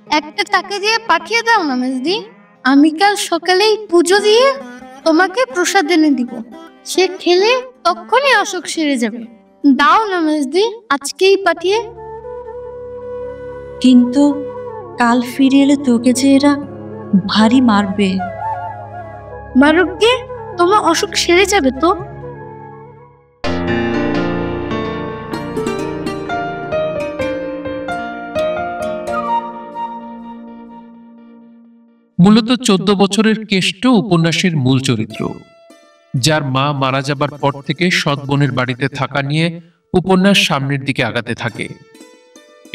একটা টাকা দিয়ে পাঠিয়ে দাও না মেজদি, আমি কাল সকালেই পুজো দিয়ে তোমাকে প্রসাদ এনে দিব। সে খেলে তখনই অসুখ সেরে যাবে। দাও না মেজদি, আজকেই পাঠিয়ে। কিন্তু কাল ফিরে এলে তোকে যে এরা ভারী মারবে। মারুক গিয়ে, তোমার অসুখ সেরে যাবে তো। মূলত 14 বছরের কেষ্ট উপন্যাসের মূল চরিত্র, যার মা মারা যাবার পর থেকে সৎ বোনের বাড়িতে থাকা নিয়ে উপন্যাস সামনের দিকে আগাতে থাকে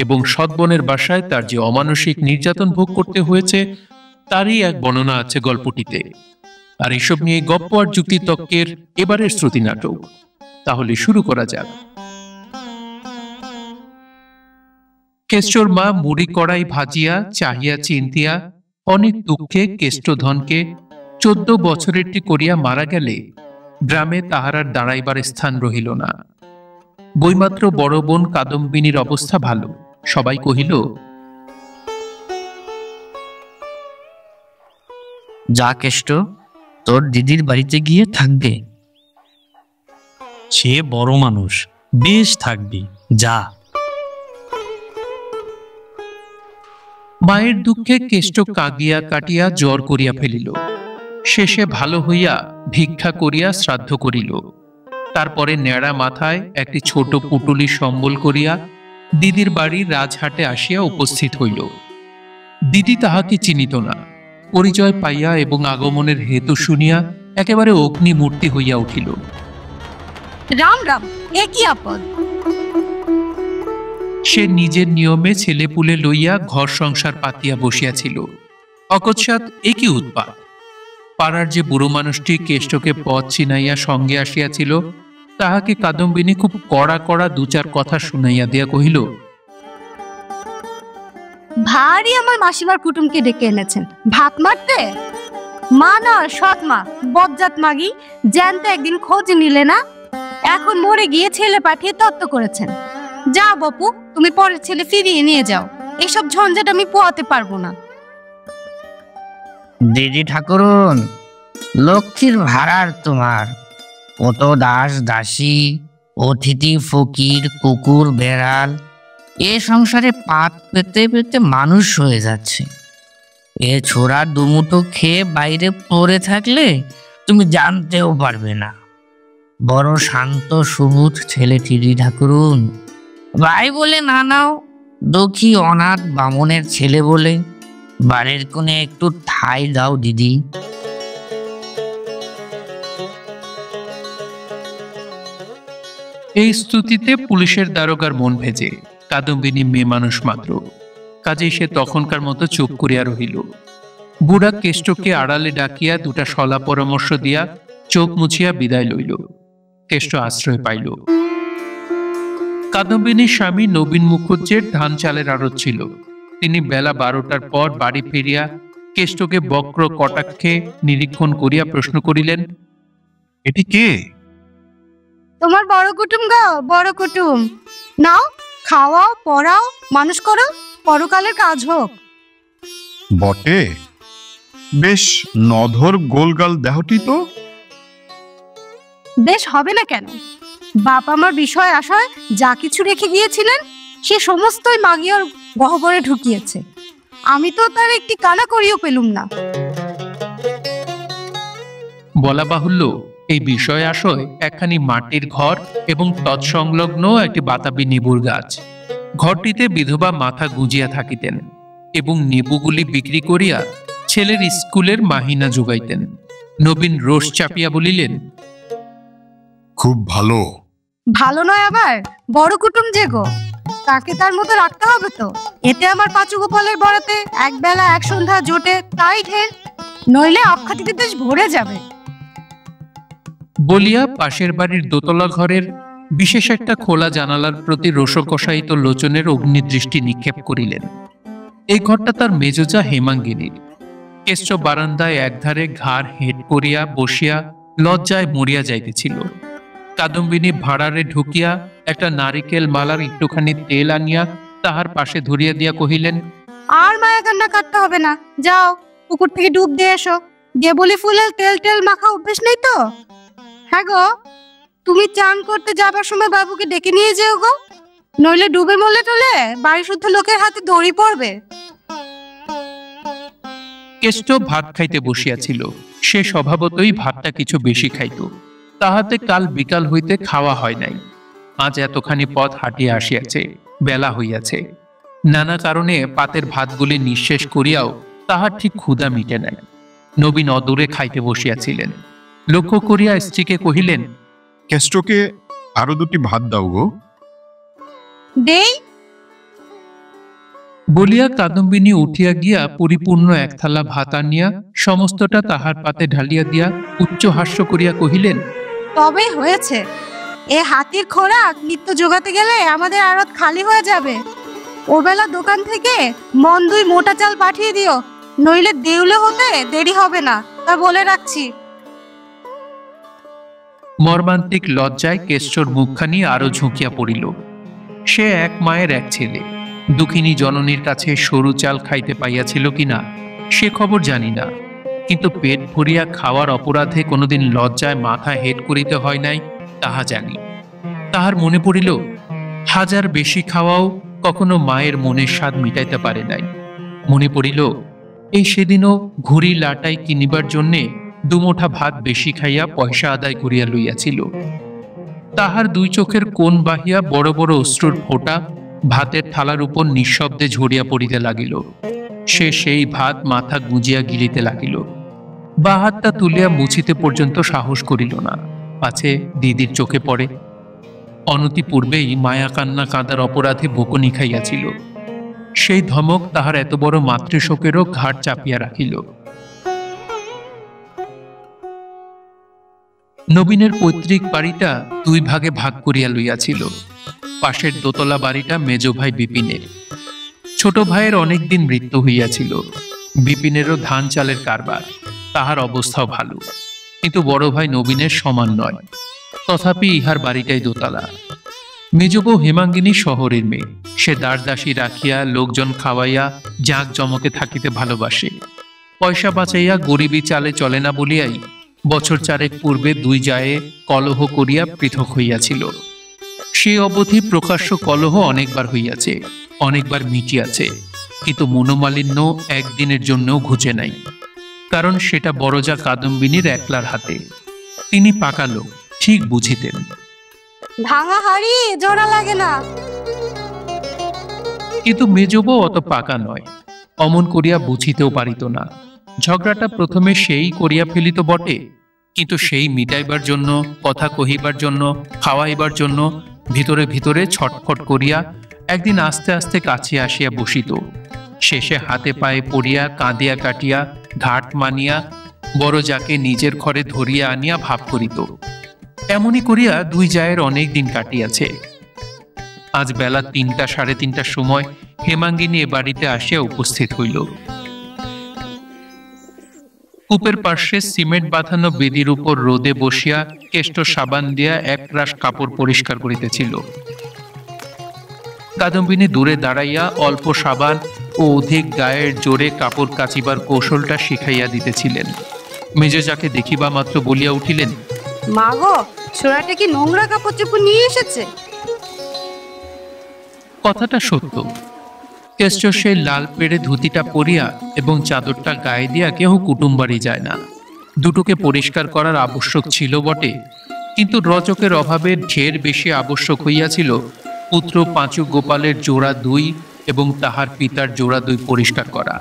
এবং সৎ বোনের বাসায় তার যে অমানসিক নির্যাতন ভোগ করতে হয়েছে তারই এক বর্ণনা আছে গল্পটিতে। আর এসব নিয়ে গপ্প আর যুক্তিতর্কের এবারের শ্রুতি নাটক। তাহলে শুরু করা যাক। কেষ্টর মা মুড়ি কড়াই ভাজিয়া চাহিয়া চিন্তিয়া অনেক দুঃখে কেষ্টধনকে 14 বছরেরটি করিয়া মারা গেলে গ্রামে তাহার আর দাঁড়াইবার স্থান রহিল না। বইমাত্র বড় বোন কাদম্বিনীর অবস্থা ভালো। সবাই কহিল, যা কেষ্ট, তোর দিদির বাড়িতে গিয়ে থাকবে। সে বড় মানুষ, বেশ থাকবি, যা। মায়ের দুঃখে কেষ্ট কাঁদিয়া কাটিয়া জ্বর করিয়া ফেলিল। শেষে ভালো হইয়া ভিক্ষা করিয়া শ্রাদ্ধ করিল। তারপরে ন্যাড়া মাথায় একটি ছোট পুটুলি সম্বল করিয়া দিদির বাড়ির রাজহাটে আসিয়া উপস্থিত হইল। দিদি তাহাকে চিনিত না। পরিচয় পাইয়া এবং আগমনের হেতু শুনিয়া একেবারে অগ্নিমূর্তি হইয়া উঠিল। রাম রাম, এ কি আপদ! সে নিজের নিয়মে ছেলেপুলে লইয়া ঘর সংসার পাতিয়া বসিয়াছিল। অকস্মাৎ এ কি উৎপাত! পাড়ার যে বুড়ো মানুষটি কেষ্টকে পথ চিনাইয়া সঙ্গে আসিয়াছিল তাহাকে কাদম্বিনী খুব কড়া কড়া 2-4 কথা শুনাইয়া দিয়া কহিল, ভারী আমার মাসিমার কুটুমকে ডেকে এনেছেন ভাত মারতে। মা না, সৎ মা, বজ্জাত মাগি, জ্যান্ত একদিন খোঁজ নিলে না। এখন মরে গিয়ে ছেলে পাঠিয়ে তত্ত্ব করেছেন। যাও বাপু, তুমি পরের ছেলে ফিরিয়ে নিয়ে যাও। এসব ঝঞ্ঝাট আমি পোয়াতে পারবো না। দিদি ঠাকুরুন, লক্ষ্মীর ভাড়ার তোমার কত দাস দাসী, অতিথি ফকির, কুকুর বেড়াল, এ সংসারে পাত পেতে পেতে মানুষ হয়ে যাচ্ছে। এ ছোড়া দুমুঠো খেয়ে বাইরে পড়ে থাকলে তুমি জানতেও পারবে না। বড় শান্ত সুবুধ ছেলে দিদি ঠাকুরুন। ভাই বলে না নাও, দুঃখী অনাথ বামনের ছেলে বলে বাড়ির কোণে একটু ঠাঁই দাও দিদি। এই স্তুতিতে পুলিশের দারোগার মন ভেজে। কাদম্বিনী মেয়ে মানুষ মাত্র, কাজেই সে তখনকার মতো চুপ করিয়া রহিল। বুড়া কেষ্টকে আড়ালে ডাকিয়া 2টা সলা পরামর্শ দিয়া চোখ মুছিয়া বিদায় লইল। কেষ্ট আশ্রয় পাইল। কাদম্বিনীর স্বামী নবীন মুখুজ্জের ধান চালের আড়ত ছিল। তিনি বেলা 12টার পর বাড়ি ফিরিয়া কেষ্টকে বক্র কটাক্ষে নিরীক্ষণ করিয়া প্রশ্ন করিলেন, এটি কে? তোমার বড় কুটুম গো, বড় কুটুম। নাও, খাওয়াও, পড়াও, মানুষ করো, পরকালের কাজ হোক। বটে, বেশ নধর গোলগাল দেহটি তো। বেশ হবে না কেন? বাপ আমার বিষয় আশয় যা কিছু রেখে গিয়েছিলেন সে সমস্তই মাগিয়ার গহ্বরে ঢুকিয়েছে। আমি তো তার একটি কানা করিও পেলুম না। বলা বাহুল্য, এই বিষয় আশয় একখানি মাটির ঘর এবং তৎসংলগ্ন একটি বাতাবি নেবুর গাছ। ঘরটিতে বিধবা মাথা গুঁজিয়া থাকিতেন এবং নেবুগুলি বিক্রি করিয়া ছেলের স্কুলের মাহিনা যোগাইতেন। নবীন রোষ চাপিয়া বলিলেন, খুব ভালো। ভালো নয় আবার, বড় কুটুম যে গো, তাকে তার মতো রাখতে হবে তো। এতে আমার পাঁচু গোপালের বরাতে এক বেলা এক সন্ধ্যা জোটে, তাই ঢের, নইলে অখ্যাতিতে দেশ ভরে যাবে। বলিয়া পাশের বাড়ির দোতলা ঘরের বিশেষ একটা খোলা জানালার প্রতি রোষকষায়িত লোচনের অগ্নিদৃষ্টি নিক্ষেপ করিলেন। এই ঘরটা তার মেজোজা হেমাঙ্গিনীর। কেষ্ট বারান্দায় একধারে ঘাড় হেঁট করিয়া বসিয়া লজ্জায় মরিয়া যাইতেছিল। কাদম্বিনী ভাড়ারে ঢুকিয়া একটা নারিকেল মালার একটুখানি তেল আনিয়া তাহার পাশে ধরিয়া দিয়া কহিলেন, আর মায়া কান্না কাটতে হবে না, যাও পুকুর থেকে ডুব দিয়ে এসো। গেবলি ফুলের তেল তেল মাখা অভ্যেস নেই তো? হ্যাঁ গো, তুমি চান করতে যাবার সময় বাবুকে ডেকে নিয়ে যেও গো, নইলে ডুবে মরলে টলে বাড়ি শুদ্ধ লোকের হাতে দড়ি পড়বে। কেষ্ট ভাত খাইতে বসিয়াছিল। সে স্বভাবতই ভাতটা কিছু বেশি খাইত, তাহাতে কাল বিকাল হইতে খাওয়া হয় নাই। আজ এতখানি পথ হাঁটিয়া আসিয়াছে, বেলা হইয়াছে। নানা কারণে পাতের ভাতগুলি নিঃশেষ করিয়াও তাহার ঠিক ক্ষুধা মিটে নাই। নবীন অদূরে খাইতে বসিয়াছিলেন। লক্ষ্য করিয়া স্ত্রীকে কহিলেন, কেষ্টকে আরো দুটি ভাত দাও গো। দেই। বলিয়া কাদম্বিনী উঠিয়া গিয়া পরিপূর্ণ এক থালা ভাত আনিয়া সমস্তটা তাহার পাতে ঢালিয়া দিয়া উচ্চ হাস্য করিয়া কহিলেন, তবে হয়েছে, এ হাতির খোরাক নিত্য জোগাতে গেলে আমাদের আড়ত খালি হয়ে যাবে। ওবেলা দোকান থেকে মন 2 মোটা চাল পাঠিয়ে দিও, নইলে দেউলে হতে দেরি হবে না, তা বলে রাখছি। মর্মান্তিক লজ্জায় কেষ্টর মুখখানি আরো ঝুঁকিয়া পড়িল। সে এক মায়ের এক ছেলে, দুঃখিনী জননীর কাছে সরু চাল খাইতে পাইয়াছিল কিনা সে খবর জানি না, কিন্তু পেট ভরিয়া খাওয়ার অপরাধে কোনোদিন লজ্জায় মাথা হেট করিতে হয় নাই তাহা জানি। তাহার মনে পড়িল, হাজার বেশি খাওয়াও কখনো মায়ের মনের স্বাদ মিটাইতে পারে নাই। মনে পড়িল, এই সেদিনও ঘুড়ি লাটাই কিনিবার জন্যে 2 মুঠা ভাত বেশি খাইয়া পয়সা আদায় করিয়া লইয়াছিল। তাহার 2 চোখের কোণ বাহিয়া বড় বড় অশ্রুর ফোঁটা ভাতের থালার উপর নিঃশব্দে ঝরিয়া পড়িতে লাগিল। সে সেই ভাত মাথা গুঁজিয়া গিলিতে লাগিল। বা হাতটা তুলিয়া মুছিতে পর্যন্ত সাহস করিল না, পাছে দিদির চোখে পড়ে। অনতি পূর্বেই মায়া কান্না কাঁদার অপরাধে বকুনি খাইয়াছিল। সেই ধমক তাহার এত বড় মাতৃশোকেরও ঘাট চাপিয়া রাখিল। নবীনের পৈতৃক বাড়িটা 2 ভাগে ভাগ করিয়া লইয়াছিল। পাশের দোতলা বাড়িটা মেজ ভাই বিপিনের। ছোট ভাইয়ের অনেকদিন মৃত্যু হইয়াছিল। বিপিনেরও ধান চালের কারবার, তাহার অবস্থাও ভালো, কিন্তু বড় ভাই নবীনের সমান নয়। তথাপি ইহার বাড়িটাই দোতলা। মেজ বউ হেমাঙ্গিনী শহরের মেয়ে। সে দাসদাসী রাখিয়া লোকজন খাওয়াইয়া জাঁক জমকে থাকিতে ভালোবাসে। পয়সা বাঁচাইয়া গরিবী চালে চলে না বলিয়াই বছর 4 পূর্বে 2 জায়ে কলহ করিয়া পৃথক হইয়াছিল। সে অবধি প্রকাশ্য কলহ অনেকবার হইয়াছে, অনেকবার মিটিয়াছে, কিন্তু মনোমালিন্য একদিনের জন্যও ঘুচে নাই। কারণ সেটা বড়জা কাদম্বিনীর একলার হাতে। তিনি পাকা লোক, ঠিক বুঝিতেন। ভাঙা হাড়ি জোড়া লাগে না। কিন্তু মেজবউ অত পাকা নয়, অমন করিয়া বুঝিতেও পারিত না। ঝগড়াটা প্রথমে সেই করিয়া ফেলিত বটে, কিন্তু সেই মিটাইবার জন্য, কথা কহিবার জন্য, খাওয়াইবার জন্য ভিতরে ভিতরে ছটফট করিয়া একদিন আস্তে আস্তে কাছে আসিয়া বসিত। শেষে হাতে পায়ে পড়িয়া কাঁদিয়া কাটিয়া ঘাট মানিয়া বড় যাকে নিজের ঘরে ধরিয়া আনিয়া ভাব করিত। এমনি করিয়া 2 জায়ের অনেক দিন কাটিয়াছে। আজ বেলা 3টা 3:30টার সময় হেমাঙ্গিনী এ বাড়িতে আসিয়া উপস্থিত হইল। কূপের পার্শ্বে সিমেন্ট বাঁধানো বেদির উপর রোদে বসিয়া কেষ্ট সাবান দিয়া একরাশ কাপড় পরিষ্কার করিতেছিল। কাদম্বিনী দূরে দাঁড়াইয়া অল্প সাবান ও অধিক গায়ের জোরে কাপড় কাচিবার কৌশলটা শিখাইয়া দিতেছিলেন। মেজজাকে দেখিবা মাত্র বলিয়া উঠিলেন, মা গো, ছোড়াটা কি নোংরা কাপড় চোপড় নিয়ে এসেছে? কথাটা সত্য। কেষ্ট সেই লাল পেড়ে ধুতিটা পরিয়া এবং চাদরটা গায়ে দিয়া কেহ কুটুম বাড়ি যায় না। দুটোকে পরিষ্কার করার আবশ্যক ছিল বটে, কিন্তু রজকের অভাবে ঢের বেশি আবশ্যক হইয়াছিল পুত্র পাঁচু গোপালের জোড়া 2 এবং তাহার পিতার জোড়া 2 পরিষ্কার করা।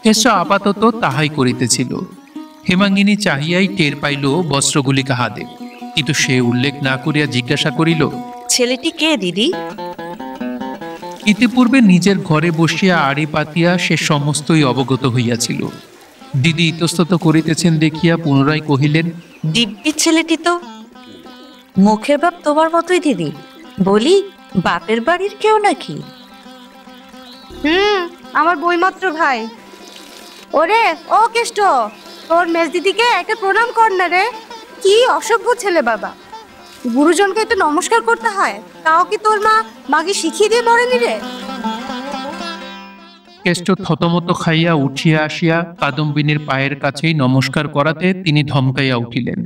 কেষ্ট আপাতত তাহাই করিতেছিল। হেমাঙ্গিনী চাহিয়াই টের পাইল বস্ত্রগুলি কাহাদের, কিন্তু সে উল্লেখ না করিয়া জিজ্ঞাসা করিল, ছেলেটি কে দিদি? ইতিপূর্বে নিজের ঘরে বসিয়া আড়ি পাতিয়া সে সমস্তই অবগত হইয়াছিল। দিদি ইতস্তত করিতেছেন দেখিয়া পুনরায় কহিলেন, দিব্যি ছেলেটি তো। মুখের বাপ তোমার মতোই দিদি। বলি, বাপের বাড়ির কেউ নাকি? আমার বইমাত্র ভাই। ওরে ও কেষ্ট, তোর মেজ দিদিকে একটা প্রণাম কর না রে। কি অসভ্য ছেলে বাবা, গুরুজনকে একটু নমস্কার করতে হয়, তাও কি তোর মা মাকে শিখিয়ে দিয়ে মরেনি রে? কেষ্ট থতমত খাইয়া উঠিয়া আসিয়া কাদম্বিনীর পায়ের কাছেই নমস্কার করাতে তিনি ধমকাইয়া উঠিলেন।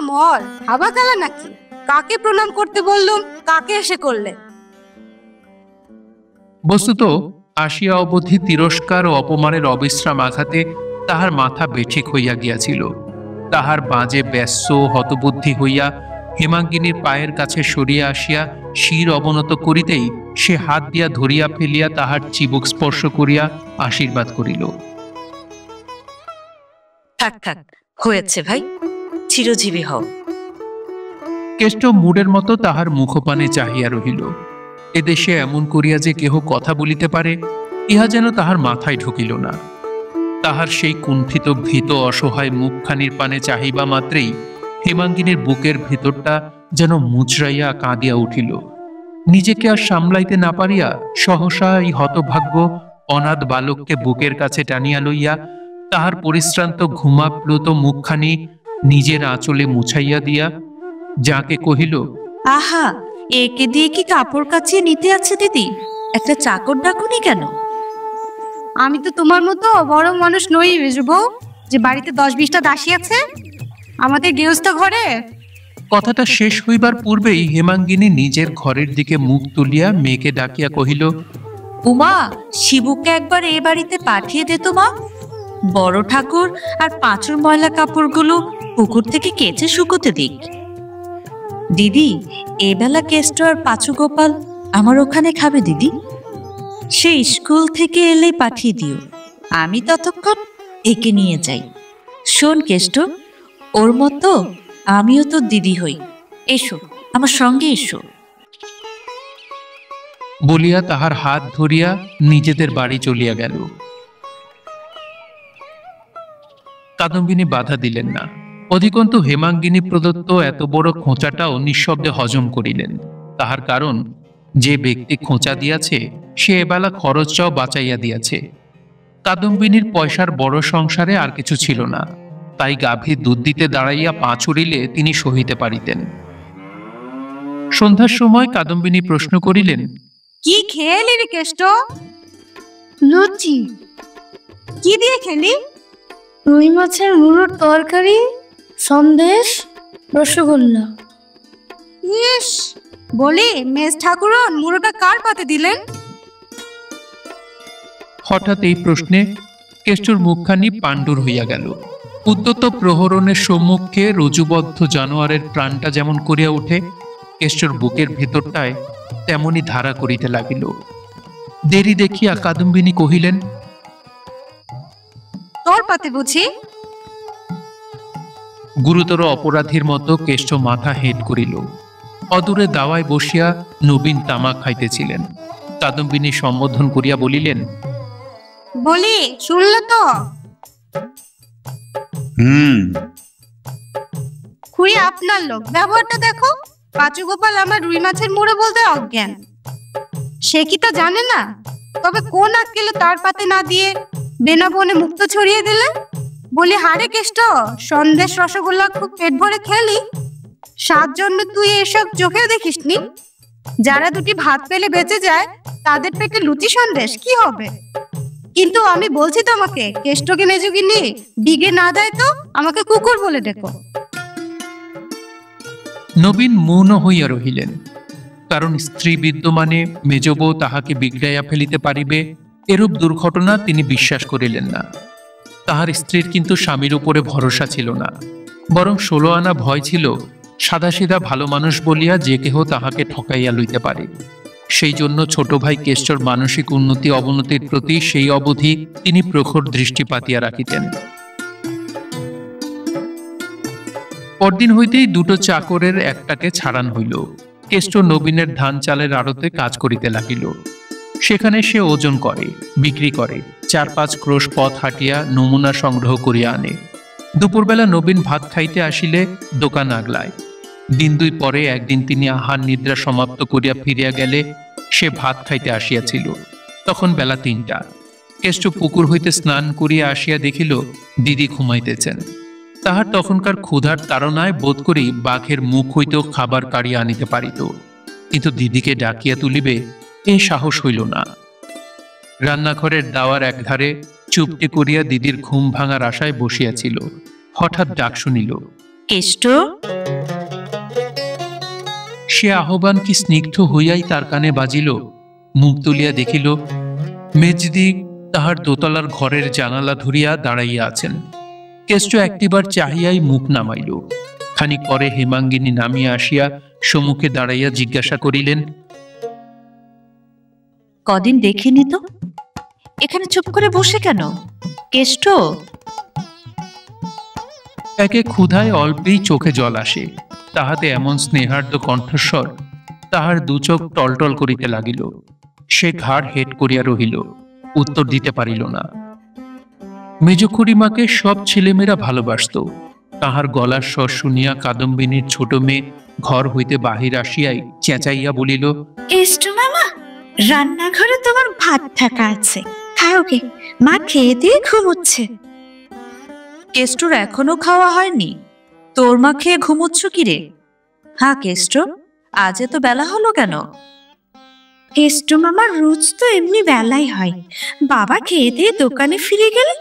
মর হাবা চালা নাকি? কাকে প্রণাম করতে বললুম, কাকে এসে করলে? বস্তুত আসিয়া অবধি তিরস্কার ও অপমানের অবিশ্রাম আঘাতে তাহার মাথা বেঠিক হইয়া গিয়াছিল। তাহার বাজে ব্যস্ত হতবুদ্ধি হইয়া হেমাঙ্গিনীর পায়ের কাছে সরিয়া আসিয়া শির অবনত করিতেই সে হাত দিয়া ধরিয়া ফেলিয়া তাহার চিবুক স্পর্শ করিয়া আশীর্বাদ করিল। থাক থাক, হয়েছে ভাই, চিরজীবী হও। কেষ্ট মূঢ়ের মতো তাহার মুখপানে চাহিয়া রহিল। এদেশে এমন করিয়া যে কেহ কথা বলিতে পারে, ইহা যেন তাহার মাথায় ঢুকিল না। তাহার সেই কুণ্ঠিত ভীত অসহায় মুখখানির পানে চাহিবা মাত্রেই হেমাঙ্গিনীর বুকের ভিতরটা যেন মুচড়াইয়া কাঁদিয়া উঠিল। নিজেকে আর সামলাইতে না পারিয়া সহসা এই হতভাগ্য অনাথ বালককে বুকের কাছে টানিয়া লইয়া তাহার পরিশ্রান্ত ঘুমাপ্লুত মুখখানি নিজের আঁচলে মুছাইয়া দিয়া যাকে কহিল, আহা, একে দিয়ে কি কাপড় কাচিয়ে নিতে আছে দিদি? একটা চাকর ডাকুনি কেন? আমি তো তোমার মতো বড় মানুষ নই মেজবউ, যে বাড়িতে 10-20টা দাসী আছে। আমাদের গৃহস্থ ঘরে। কথাটা শেষ হইবার পূর্বেই হেমাঙ্গিনী নিজের ঘরের দিকে মুখ তুলিয়া মেয়েকে ডাকিয়া কহিল, উমা, শিবুকে একবার এ বাড়িতে পাঠিয়ে দে তো মা। বড় ঠাকুর আর পাঁচুর ময়লা কাপড়গুলো পুকুর থেকে কেচে শুকোতে দিক। দিদি, এবেলা কেষ্ট আর পাঁচু গোপাল আমার ওখানে খাবে দিদি। সে স্কুল থেকে এলে পাঠিয়ে দিও, আমি ততক্ষণ একে নিয়ে যাই। শোন কেষ্ট, ওর মতো আমিও তো দিদি হই, এসো আমার সঙ্গে এসো। বলিয়া তাহার হাত ধরিয়া নিজেদের বাড়ি চলিয়া গেল। কাদম্বিনী বাধা দিলেন না। অধিকন্তু হেমাঙ্গিনী প্রদত্ত এত বড় খোঁচাটাও নিঃশব্দে হজম করিলেন। তাহার কারণ, যে ব্যক্তি খোঁচা দিয়াছে সে এবেলা খরচটাও বাঁচাইয়া দিয়াছে। কাদম্বিনীর পয়সার বড় সংসারে আর কিছু ছিল না, তাই গাভী দুধ দিতে দাঁড়াইয়া পা ছুড়িলে তিনি সহিতে পারিতেন। সন্ধ্যার সময় কাদম্বিনী প্রশ্ন করিলেন, কি খেলি রে কেষ্ট? লুচি। কি দিয়ে খেলি? রুই মাছের মুড়োর তরকারি, সন্দেশ, রসগোল্লা। ইস, বলি মেজ ঠাকুরন মুড়োটা কার পাতে দিলেন? হঠাৎ এই প্রশ্নে কেষ্টর মুখখানি পাণ্ডুর হইয়া গেল। উদ্যত প্রহরণের সম্মুখে রজুবদ্ধ জানোয়ারের প্রাণটা যেমন করিয়া উঠে, কেষ্টর বুকের ভেতরটায় তেমনি ধারা করিতে লাগিল। দেরি দেখিয়া কাদম্বিনী কহিলেন, তোর পাতে বুঝি? গুরুতর অপরাধীর মতো কেষ্ট মাথা হেঁট করিল। অদূরে দাওয়ায় বসিয়া নবীন তামাক খাইতেছিলেন। কাদম্বিনী সম্বোধন করিয়া বলিলেন, বলি শুনলে তো? খুড়ি আপনার লোক, ব্যবহারটা দেখো। পাঁচু গোপাল আমার রুই মাছের মুড়ো বলতে অজ্ঞান। সে কি তা জানে না? তবে কোন আক্কেলে তার পাতে না দিয়ে বেনা বনে মুক্ত ছড়িয়ে দিলে? বলি, হারে কেষ্ট, সন্দেশ রসগোল্লা খুব পেট ভরে খেলি, সাত জন্মে তুই এসব চোখেও দেখিসনি। যারা দুটি ভাত পেলে বেঁচে যায় তাদের পেটে লুচি সন্দেশ কি হবে? কিন্তু আমি বলছি তোমাকে, কেষ্টকে মেজুগিনি বিগে না দেয় তো আমাকে কুকুর বলে ডেকো। নবীন মৌন হইয়া রহিলেন। কারণ স্ত্রী বিদ্যমানে মেজবউ তাহাকে বিগড়াইয়া ফেলিতে পারিবে এরূপ দুর্ঘটনা তিনি বিশ্বাস করিলেন না। তাহার স্ত্রীর কিন্তু স্বামীর উপরে ভরসা ছিল না, বরং 16 আনা ভয় ছিল সাদাসিধা ভালো মানুষ বলিয়া যে কেহ তাহাকে ঠকাইয়া লইতে পারে। সেই জন্য ছোট ভাই কেষ্টর মানসিক উন্নতি অবনতির প্রতি সেই অবধি তিনি প্রখর দৃষ্টি পাতিয়া রাখিতেন। পরদিন হইতেই দুটো চাকরের একটাকে ছাড়ান হইল। কেষ্ট নবীনের ধান চালের আড়তে কাজ করিতে লাগিল। সেখানে সে ওজন করে, বিক্রি করে, 4-5 ক্রোশ পথ হাঁটিয়া নমুনা সংগ্রহ করিয়া আনে। দুপুরবেলা নবীন ভাত খাইতে আসিলে দোকান আগলায়। দিন 2 পরে একদিন তিনি আহার নিদ্রা সমাপ্ত করিয়া ফিরিয়া গেলে সে ভাত খাইতে আসিয়াছিল। তখন বেলা 3টা। কেষ্ট পুকুর হইতে স্নান করিয়া আসিয়া দেখিল দিদি ঘুমাইতেছেন। তাহার তখনকার ক্ষুধার তাড়নায় বোধ করি বাঘের মুখ হইতেও খাবার কাড়িয়া আনিতে পারিত, কিন্তু দিদিকে ডাকিয়া তুলিবে এ সাহস হইল না। রান্নাঘরের দাওয়ার একধারে চুপটি করিয়া দিদির ঘুম ভাঙার আশায় বসিয়াছিল। হঠাৎ ডাক শুনিল। কেষ্ট, সে আহ্বান কি স্নিগ্ধ হইয়াই তার কানে বাজিল। মুখ তুলিয়া দেখিল মেজদি তাহার দোতলার ঘরের জানালা ধরিয়া দাঁড়াইয়া আছেন। কেষ্ট একটিবার চাহিয়াই মুখ নামাইল। খানিক পরে হেমাঙ্গিনী নামিয়া আসিয়া সম্মুখে দাঁড়াইয়া জিজ্ঞাসা করিলেন, কদিন দেখিনি তো, এখানে চুপ করে বসে কেন? কেষ্ট, একে ক্ষুধায় অল্পেই চোখে জল আসে, তাহাতে এমন স্নেহার্দ্র কণ্ঠস্বর, তাহার দুচোখ টলটল করিতে লাগিল। সে ঘাড় হেট করিয়া রহিল, উত্তর দিতে পারিল না। মেজ খুড়িমাকে সব ছেলেমেয়েরা ভালোবাসত। তাহার গলার স্বর শুনিয়া কাদম্বিনীর ছোট মেয়ে ঘর হইতে বাহির আসিয়াই চেঁচাইয়া বলিল, কেষ্ট মামা, রান্নাঘরে তোমার ভাত থাকা আছে, খাও গে, মা খেয়ে দিয়ে ঘুমোচ্ছে। কেষ্টর এখনো খাওয়া হয়নি? তোর মা খেয়ে ঘুমোচ্ছ কি রে? হ্যাঁ কেষ্ট, আজ এত বেলা হলো কেন? কেষ্ট মামার রোজ তো এমনি বেলাই হয়, বাবা খেয়ে দিয়ে দোকানে ফিরে গেলে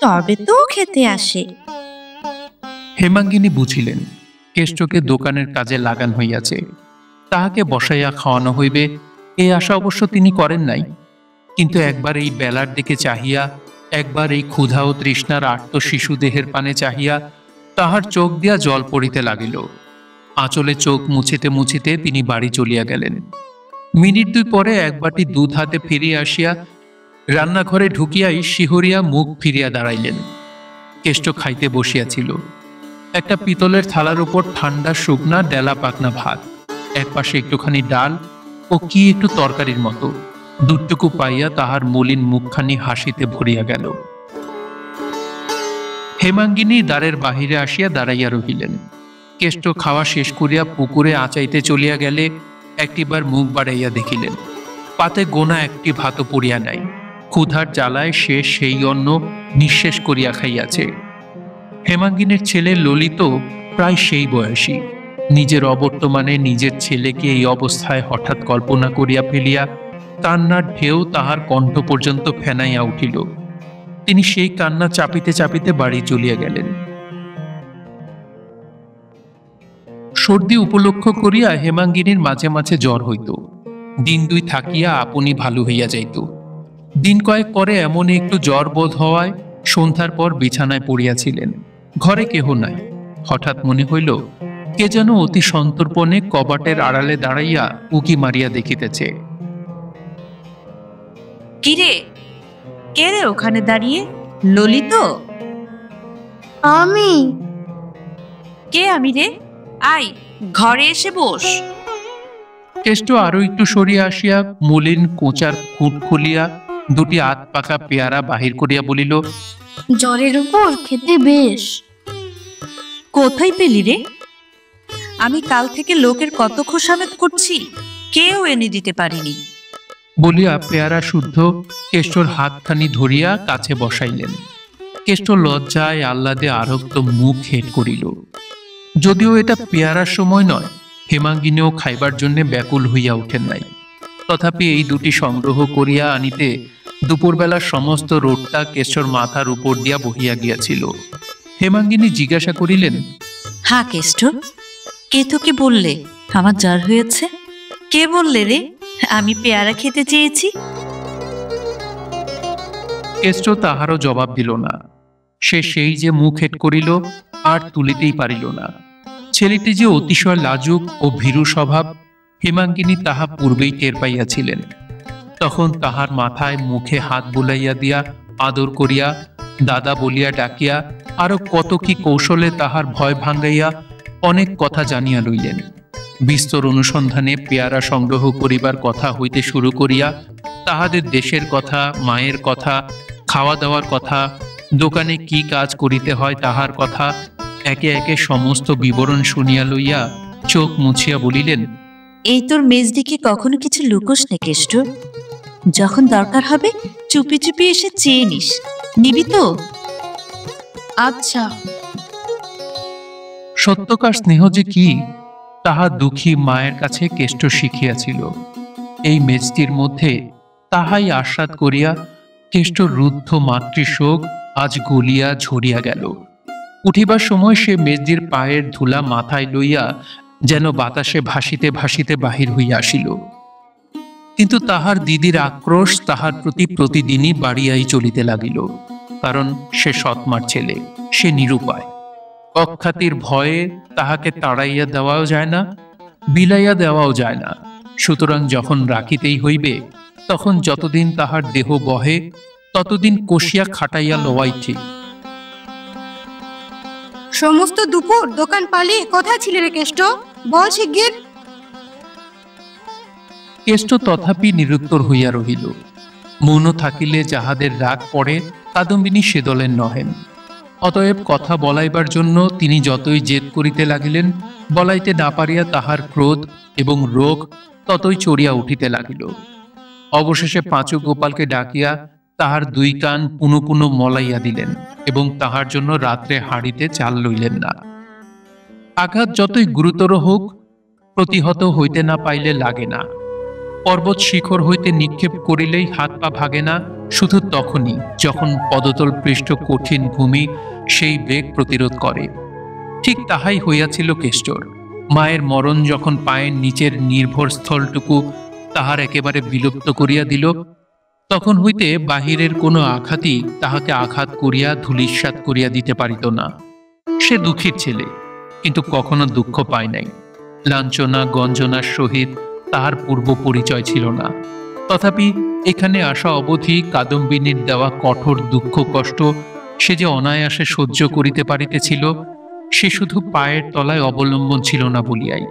তবে তো ও খেতে আসে। হেমাঙ্গিনী বুঝিলেন কেষ্টকে দোকানের কাজে লাগান হইয়াছে, তাহাকে বসাইয়া খাওয়ানো হইবে এই আশা অবশ্য তিনি করেন নাই। কিন্তু একবার এই বেলার দিকে চাহিয়া, একবার এই ক্ষুধা ও তৃষ্ণার আর্ত শিশু দেহের পানে চাহিয়া তাহার চোখ দিয়া জল পড়িতে লাগিল। আঁচলে চোখ মুছিতে মুছিতে তিনি বাড়ি চলিয়া গেলেন। মিনিট দুই পরে এক বাটি দুধ হাতে ফিরিয়া আসিয়া রান্নাঘরে ঢুকিয়াই শিহরিয়া মুখ ফিরিয়া দাঁড়াইলেন। কেষ্ট খাইতে বসিয়াছিল। একটা পিতলের থালার উপর ঠান্ডা শুকনা ডেলা পাকনা ভাত, এক পাশে একটুখানি ডাল ও কি একটু তরকারির মতো। দুধটুকু পাইয়া তাহার মলিন মুখখানি হাসিতে ভরিয়া গেল। হেমাঙ্গিনী দ্বারের বাহিরে আসিয়া দাঁড়াইয়া রহিলেন। কেষ্ট খাওয়া শেষ করিয়া পুকুরে আচাইতে চলিয়া গেলে একটিবার মুখ বাড়াইয়া দেখিলেন পাতে গোনা একটি ভাতও পড়িয়া নাই। ক্ষুধার জ্বালায় সে সেই অন্ন নিঃশেষ করিয়া খাইয়াছে। হেমাঙ্গিনীর ছেলে ললিত প্রায় সেই বয়সী। নিজের অবর্তমানে নিজের ছেলেকে এই অবস্থায় হঠাৎ কল্পনা করিয়া ফেলিয়া কান্নার ঢেউ তাহার কণ্ঠ পর্যন্ত ফেনাইয়া উঠিল। তিনি সেই কান্না চাপিতে চাপিতে বাড়ি চলিয়া গেলেন। সর্দি উপলক্ষ করিয়া হেমাঙ্গিনীর মাঝে মাঝে জ্বর হইত। দিন দুই থাকিয়া আপনি ভালো হইয়া যাইত। দিন কয়েক পরে এমন একটু জ্বর বোধ হওয়ায় সন্ধ্যার পর বিছানায় পড়িয়াছিলেন। ঘরে কেহ নাই। হঠাৎ মনে হইল কে যেন অতি সন্তর্পণে কবাটের আড়ালে দাঁড়াইয়া উকি মারিয়া দেখিতেছে। কিরে, কে রে ওখানে দাঁড়িয়ে? ললিত? আমি। কে আমি রে? আয়, ঘরে এসে বস। কেষ্ট আরো একটু সরিয়া আসিয়া মলিন কোঁচার খুঁট খুলিয়া দুটি আত পাকা পেয়ারা বাহির করিয়া বলিল, জ্বরের উপর খেতে বেশ। কোথায় পেলি রে? আমি কাল থেকে লোকের কত খোসামেত করছি, কেউ এনে দিতে পারিনি। বলিয়া পেয়ারা শুদ্ধ কেষ্টর হাতখানি ধরিয়া কাছে বসাইলেন। কেষ্ট লজ্জায় আহ্লাদে আরক্ত মুখ হেট করিল। যদিও এটা পেয়ারার সময় নয়, হেমাঙ্গিনীও খাইবার জন্য ব্যাকুল হইয়া উঠেন নাই। তথাপি এই দুটি সংগ্রহ করিয়া আনিতে দুপুরবেলার সমস্ত রোদটা কেষ্টর মাথার উপর দিয়া বহিয়া গিয়াছিল। হেমাঙ্গিনী জিজ্ঞাসা করিলেন, হ্যাঁ কেষ্ট, কে তোকে বললে আমার জ্বর হয়েছে? কে বললে রে আমি পেয়ারা খেতে চেয়েছি? কেষ্ট তাহারও জবাব দিল না। সে সেই যে মুখ হেট করিল, আর তুলিতেই পারিল না। ছেলেটি যে অতিশয় লাজুক ও ভীরু স্বভাব হেমাঙ্গিনী তাহা পূর্বেই টের পাইয়াছিলেন। তখন তাহার মাথায় মুখে হাত বুলাইয়া দিয়া আদর করিয়া দাদা বলিয়া ডাকিয়া আরো কত কি কৌশলে তাহার ভয় ভাঙ্গাইয়া অনেক কথা জানিয়া লইলেন। বিস্তর অনুসন্ধানে পেয়ারা সংগ্রহ করিবার কথা হইতে শুরু করিয়া তাহাদের দেশের কথা, মায়ের কথা, খাওয়া দাওয়ার কথা, দোকানে কি কাজ করিতে হয় তাহার কথা একে একে সমস্ত বিবরণ শুনিয়া লইয়া চোখ মুছিয়া বলিলেন, এই তোর মেজদিকে কখনো কিছু লুকোস না কেষ্ট। যখন দরকার হবে চুপি চুপি এসে চেয়ে নিস, নিবি তো? আচ্ছা। সত্যকার স্নেহ যে কি তাহা দুঃখী মায়ের কাছে কেষ্ট শিখিয়াছিল। এই মেজদির মধ্যে তাহাই আস্বাদ করিয়া কেষ্ট রুদ্ধ মাতৃশোক আজ গলিয়া ঝরিয়া গেল। উঠিবার সময় সে মেজদির পায়ের ধুলা মাথায় লইয়া যেন বাতাসে ভাসিতে ভাসিতে বাহির হইয়া আসিল। কিন্তু তাহার দিদির আক্রোশ তাহার প্রতি প্রতিদিনই বাড়িয়াই চলিতে লাগিল। কারণ সে সৎমার ছেলে, সে নিরুপায়। অখ্যাতির ভয়ে তাহাকে তাড়াইয়া দেওয়াও যায় না, বিলাইয়া দেওয়াও যায় না। সুতরাং যখন রাখিতেই হইবে, তখন যতদিন তাহার দেহ বহে ততদিন কষিয়া খাটাইয়া লওয়াই ঠিক। সমস্ত দুপুর দোকান পালিয়ে কোথায় ছিলে রে কেষ্ট? বল শিগগির। কেষ্ট তথাপি নিরুত্তর হইয়া রহিল। মৌন থাকিলে যাহাদের রাগ পড়ে কাদম্বিনী সে দলের নহেন। অতএব কথা বলাইবার জন্য তিনি যতই জেদ করিতে লাগিলেন, বলাইতে না পারিয়া তাহার ক্রোধ এবং রোগ ততই চড়িয়া উঠিতে লাগিল। অবশেষে পাঁচু গোপালকে ডাকিয়া তাহার দুই কান পুনঃ পুনঃ মলাইয়া দিলেন এবং তাহার জন্য রাত্রে হাঁড়িতে চাল লইলেন না। আঘাত যতই গুরুতর হোক, প্রতিহত হইতে না পাইলে লাগে না। পর্বত শিখর হইতে নিক্ষেপ করিলেই হাত পা ভাগে না, শুধু তখনই যখন পদতল পৃষ্ঠ কঠিন ভূমি সেই বেগ প্রতিরোধ করে। ঠিক তাহাই হইয়াছিল কেষ্টর। মায়ের মরণ যখন পায়ের নিচের নির্ভর স্থলটুকু তাহার একেবারে বিলুপ্ত করিয়া দিল, তখন হইতে বাহিরের কোনো আঘাতই তাহাকে আঘাত করিয়া ধূলিসাৎ করিয়া দিতে পারিত না। সে দুঃখীর ছেলে, কিন্তু কখনো দুঃখ পায় নাই। লাঞ্ছনা গঞ্জনার সহিত তাহার পূর্ব পরিচয় ছিল না। তথাপি এখানে আসা অবধি কাদম্বিনীর দেওয়া কঠোর দুঃখ কষ্ট সে যে অনায়াসে সহ্য করিতে পারিতেছিল, সে শুধু পায়ের তলায় অবলম্বন ছিল না বলিয়াই।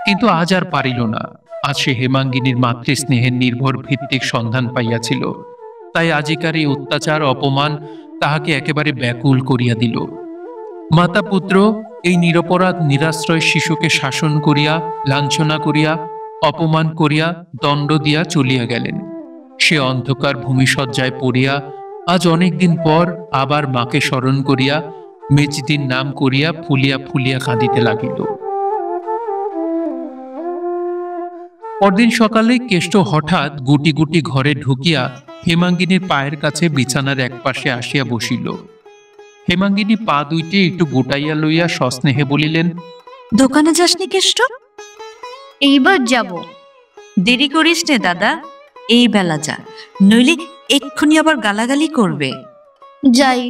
কিন্তু আজ আর পারিল না। আজ সে হেমাঙ্গিনীর মাতৃস্নেহের নির্ভর ভিত্তিক সন্ধান পাইয়াছিল। তাই আজিকার এই অত্যাচার অপমান তাহাকে একেবারে ব্যাকুল করিয়া দিল। মাতা পুত্র এই নিরপরাধ নিরাশ্রয় শিশুকে শাসন করিয়া, লাঞ্ছনা করিয়া, অপমান করিয়া, দণ্ড দিয়া চলিয়া গেলেন। সে অন্ধকার ভূমিশয্যায় পড়িয়া আজ অনেকদিন পর আবার মাকে স্মরণ করিয়া মেজদির নাম করিয়া ফুলিয়া ফুলিয়া কাঁদিতে লাগিল। পরদিন সকালে কেষ্ট হঠাৎ গুটি গুটি ঘরে ঢুকিয়া হেমাঙ্গিনীর পায়ের কাছে বিছানার একপাশে আসিয়া বসিল। হেমাঙ্গিনী পা দুইটি একটু গোটাইয়া লইয়া সস্নেহে বলিলেন, দোকানে যাসনি কেষ্ট? এইবার যাব। দেরি করিস নে দাদা, এই বেলা যা, নইলে এক্ষুনি আবার গালাগালি করবে। যাই।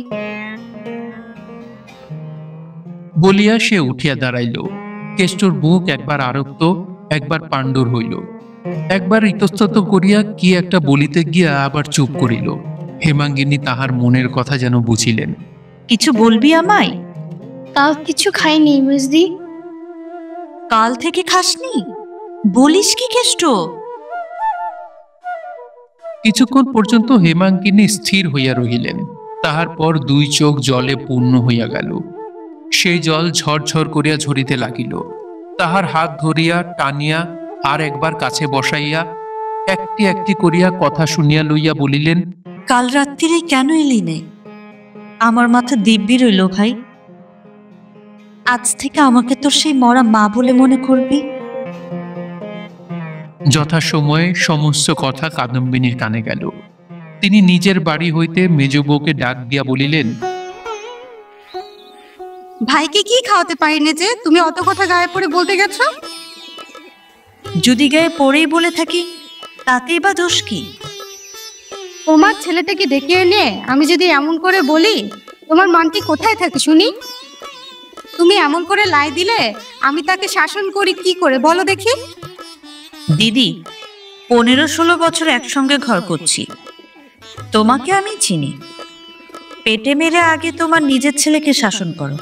বলিয়া সে উঠিয়া দাঁড়াইল। কেষ্টর বুক একবার আরক্ত, একবার পাণ্ডুর হইল। একবার ইতস্তত করিয়া কি একটা বলিতে গিয়া আবার চুপ করিল। হেমাঙ্গিনী তাহার মনের কথা যেন বুঝিলেন। কিছু বলবি আমায়? কাল কিছু খাইনি মেজদি। কাল থেকে খাসনি? বলিস কি কেষ্ট? কিছুক্ষণ পর্যন্ত হেমাঙ্গিনী স্থির হইয়া রহিলেন। তাহার পর দুই চোখ জলে পূর্ণ হইয়া গেল। সেই জল ঝরঝর করিয়া ঝরিতে লাগিল। তাহার হাত ধরিয়া টানিয়া আর একবার কাছে বসাইয়া একটি একটি করিয়া কথা শুনিয়া লইয়া বলিলেন, কাল রাত্রিরে কেন এলি নে? আমার মাথা দিব্যি রইল ভাই। আজ থেকে আমাকে তোর সেই মরা মা বলে মনে করবি। যথাসময়ে সমস্ত কথা কাদম্বিনীর কানে গেল। তিনি নিজের বাড়ি হইতে মেজ বউকে ডাক দিয়া বলিলেন, ভাইকে কি খাওয়াতে পারিনি যে তুমি অত কথা গায়ে পড়ে বলতে গেছো? যদি গায়ে পড়েই বলে থাকি তাতেই বা দোষ কি? তোমার ছেলেটাকে ডেকে এনে আমি যদি এমন করে বলি, তোমার মানটি কোথায় থাকে শুনি? তুমি এমন করে লাই দিলে আমি তাকে শাসন করি কি করে বলো দেখি? দিদি, 15-16 বছর একসঙ্গে ঘর করছি, তোমাকে আমি চিনি। পেটে মেরে আগে তোমার নিজের ছেলেকে শাসন করো,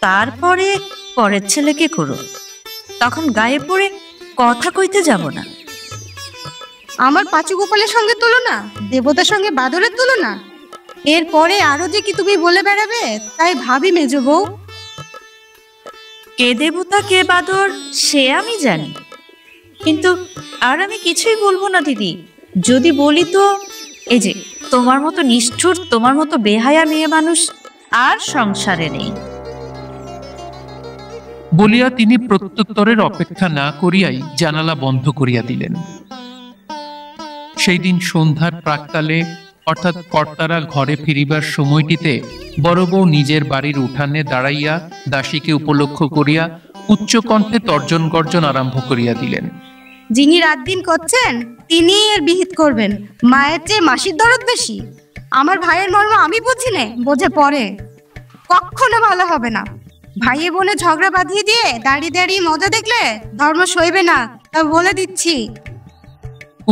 তারপরে পরের ছেলেকে করো। তখন গায়ে পড়ে কথা কইতে যাব না। আমার পাঁচু গোপালের সঙ্গে তুলনা, দেবতার সঙ্গে বাদরের তুলনা, এরপরে আরো যে কি তুমি বলে বেড়াবে তাই ভাবি মেজ বউ। কে দেবতা কে বাদর সে আমি জানি, কিন্তু আর আমি কিছুই বলবো না দিদি। যদি বলি তো এই যে তোমার মতো নিষ্ঠুর, তোমার মতো বেহায়া মেয়ে মানুষ আর সংসারে নেই। বলিয়া তিনি প্রত্যুত্তরের অপেক্ষা না করিয়াই জানালা বন্ধ করিয়া দিলেন। সেই দিন সন্ধ্যার প্রাক্কালে অর্থাৎ কর্তারা ঘরে ফিরিবার সময়টিতে বড় বউ নিজের বাড়ির উঠানে দাঁড়াইয়া দাসীকে উপলক্ষ করিয়া উচ্চকণ্ঠে তর্জন গর্জন আরম্ভ করিয়া দিলেন। যিনি রাত দিন করছেন তিনি এর বিহিত করবেন। মায়ের চেয়ে মাসির দরদ বেশি। আমার ভাইয়ের মর্ম আমি বুঝি নে, বোঝে পরে। কখনো ভালো হবে না। ভাইয়ে বোনে ঝগড়া বাঁধিয়ে দিয়ে দাঁড়িয়ে দাঁড়িয়ে মজা দেখলে ধর্ম সইবে না, তা বলে দিচ্ছি।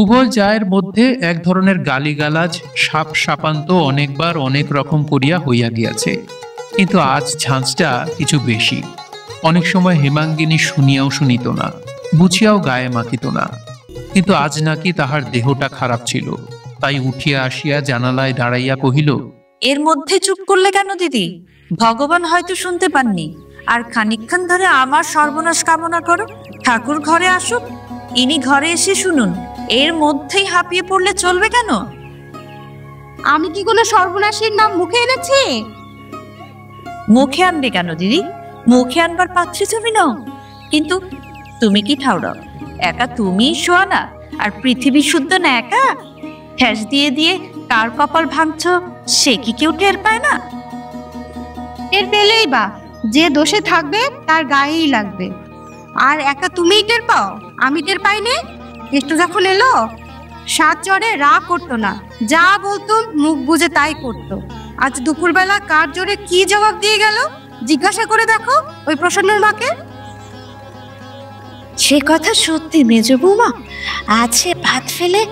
উভয় জায়ের মধ্যে এক ধরনের গালিগালাজ সাপ সাপান্ত অনেকবার অনেক রকম করিয়া হইয়া গিয়াছে, কিন্তু আজ ঝাঁঝটা কিছু বেশি। অনেক সময় হেমাঙ্গিনী শুনিয়াও শুনিত না, বুঝিয়াও গায়ে মাখিত না, কিন্তু আজ নাকি তাহার দেহটা খারাপ ছিল। তাই উঠিয়া আসিয়া জানালায় দাঁড়াইয়া কহিল, এর মধ্যে চুপ করলে কেন দিদি? ভগবান হয়তো শুনতে পাননি। আর খানিকক্ষণ ধরে আমার সর্বনাশ কামনা করো। ঠাকুর ঘরে আসুক, ইনি ঘরে এসে শুনুন। এর মধ্যেই হাঁপিয়ে পড়লে চলবে কেন? আমি কি কোনো সর্বনাশীর নাম মুখে এনেছি? মুখে আনবে কেন দিদি? মুখে আনবার পাত্রী তুমি নাও। কিন্তু তুমি কি ঠাউরাও? একা তুমি শোয়া না, আর পৃথিবী শুদ্ধ না একা? ঠেস দিয়ে দিয়ে কার কপাল ভাঙছ সে কি কেউ টের পায় না? টের পেলেই বা যে দোষে থাকবে তার গায়েই লাগবে। আর একা তুমিই টের পাও, আমি টের পাই নে। একটু যখন এলো সাত চড়ে রাগ করতো না, যা বলতুম মুখ বুঝে তাই করতো। আজ দুপুরবেলা কার জোরে কি জবাব দিয়ে গেল জিজ্ঞাসা করে দেখো ওই প্রসন্নের মাকে। সে কথা সত্যি মেজ বৌমা। আজ সে ভাত ফেলে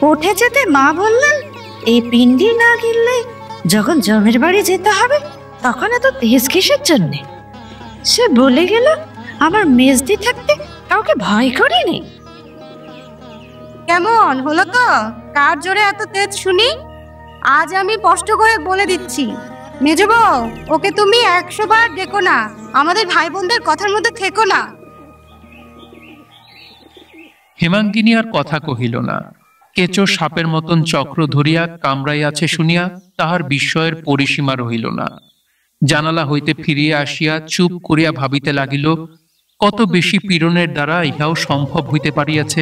উঠে যেতে মা বললেন, এই পিণ্ডি না গিললে যখন জমের বাড়ি যেতে হবে তখন এত তেজ কিসের জন্যে? সে বলে গেল আমার মেজদি থাকতে কাউকে ভয় করিনি। কেমন হলো তো কার জোরে এত তেজ শুনি? আজ আমি স্পষ্ট করে বলে দিচ্ছি, মেজো বউ ওকে তুমি 100 বার ডেকো না, আমাদের ভাই বোনদের কথার মধ্যে থেকো না। হেমাঙ্গিনী আর কথা কহিল না। কেঁচো সাপের মতন চক্র ধরিয়া কামড়াইয়াছে শুনিয়া তাহার বিস্ময়ের পরিসীমা রহিল না। জানালা হইতে ফিরিয়া আসিয়া চুপ করিয়া ভাবিতে লাগিল, কত বেশি পীড়নের দ্বারা ইহাও সম্ভব হইতে পারিয়াছে।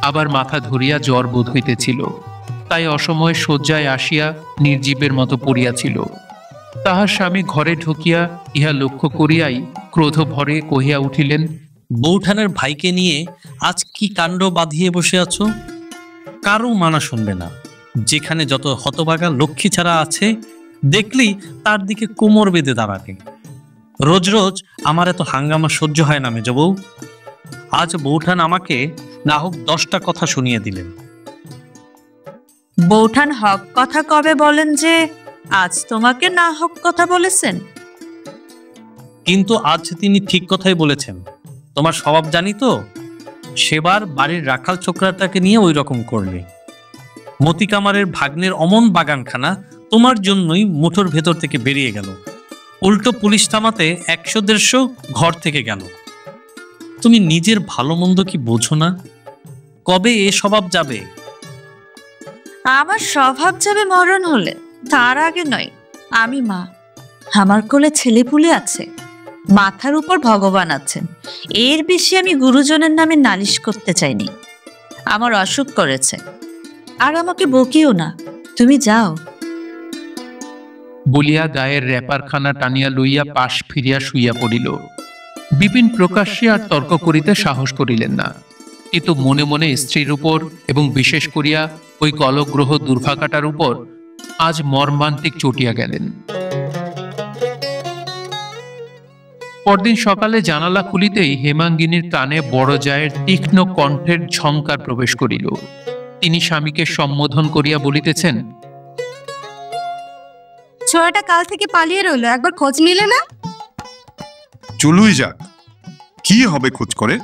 আবার মাথা ধরিয়া জ্বর বোধ হইতেছিল, তাই অসময়ে শয্যায় আসিয়া নির্জীবের মতো পড়িয়াছিল। তাহার স্বামী ঘরে ঢুকিয়া ইহা লক্ষ্য করিয়াই ক্রোধ ভরে কহিয়া উঠিলেন, বৌঠানের ভাইকে নিয়ে আজ কি কাণ্ড বাঁধিয়ে বসে আছো? কারো মানা শুনবে না। যেখানে যত হতভাগা লক্ষ্মী ছাড়া আছে দেখলেই তার দিকে কোমর বেঁধে দাঁড়াবে। রোজ রোজ আমার এত হাঙ্গামা সহ্য হয় না মেজ বউ। আজ বৌঠান আমাকে না হোক 10টা কথা শুনিয়ে দিলেন। বৌঠান হক কথা কবে বলেন যে আজ তোমাকে না হক কথা বলেছেন? কিন্তু আজ তিনি ঠিক কথাই বলেছেন। তোমার স্বভাব জানি তো, সেবার বাড়ির রাখাল ছোকরাটাকে নিয়ে ওই রকম করলে। মতি কামারের ভাগ্নের অমন বাগানখানা তোমার জন্যই মুঠোর ভেতর থেকে বেরিয়ে গেল। উল্টো পুলিশ থামাতে 100-150 ঘর থেকে গেল। তুমি নিজের ভালো মন্দ কি বোঝো না? কবে এ স্বভাব যাবে? আমার স্বভাব যাবে মরণ হলে, তার আগে নয়। আমি মা, আমার কোলে ছেলেপুলে আছে, মাথার উপর ভগবান আছেন। এর বেশি আমি গুরুজনের নামে নালিশ করতে চাইনি। আমার অসুখ করেছে, আর আমাকে বকিও না। তুমি যাও। বলিয়া গায়ের র্যাপারখানা টানিয়া লইয়া পাশ ফিরিয়া শুইয়া পড়িল। বিপিন প্রকাশ্যে আর তর্ক করিতে সাহস করিলেন না, কিন্তু মনে মনে স্ত্রীর উপর এবং বিশেষ করিয়া ওই কলগ্রহ দুর্ভাগাটার উপর আজ মর্মান্তিক চটিয়া গেলেন। পরদিন সকালে জানালা খুলিতেই হেমাঙ্গিনীর কানে বড় জায়ের তীক্ষ্ণ কণ্ঠের ঝংকার প্রবেশ করিল। তিনি স্বামীকে সম্বোধন করিয়া বলিতেছেন, ছোড়াটা কাল থেকে পালিয়ে রইল, একবার খোঁজ নিলে না? চলুই যাক, কি হবে খোঁজ করে?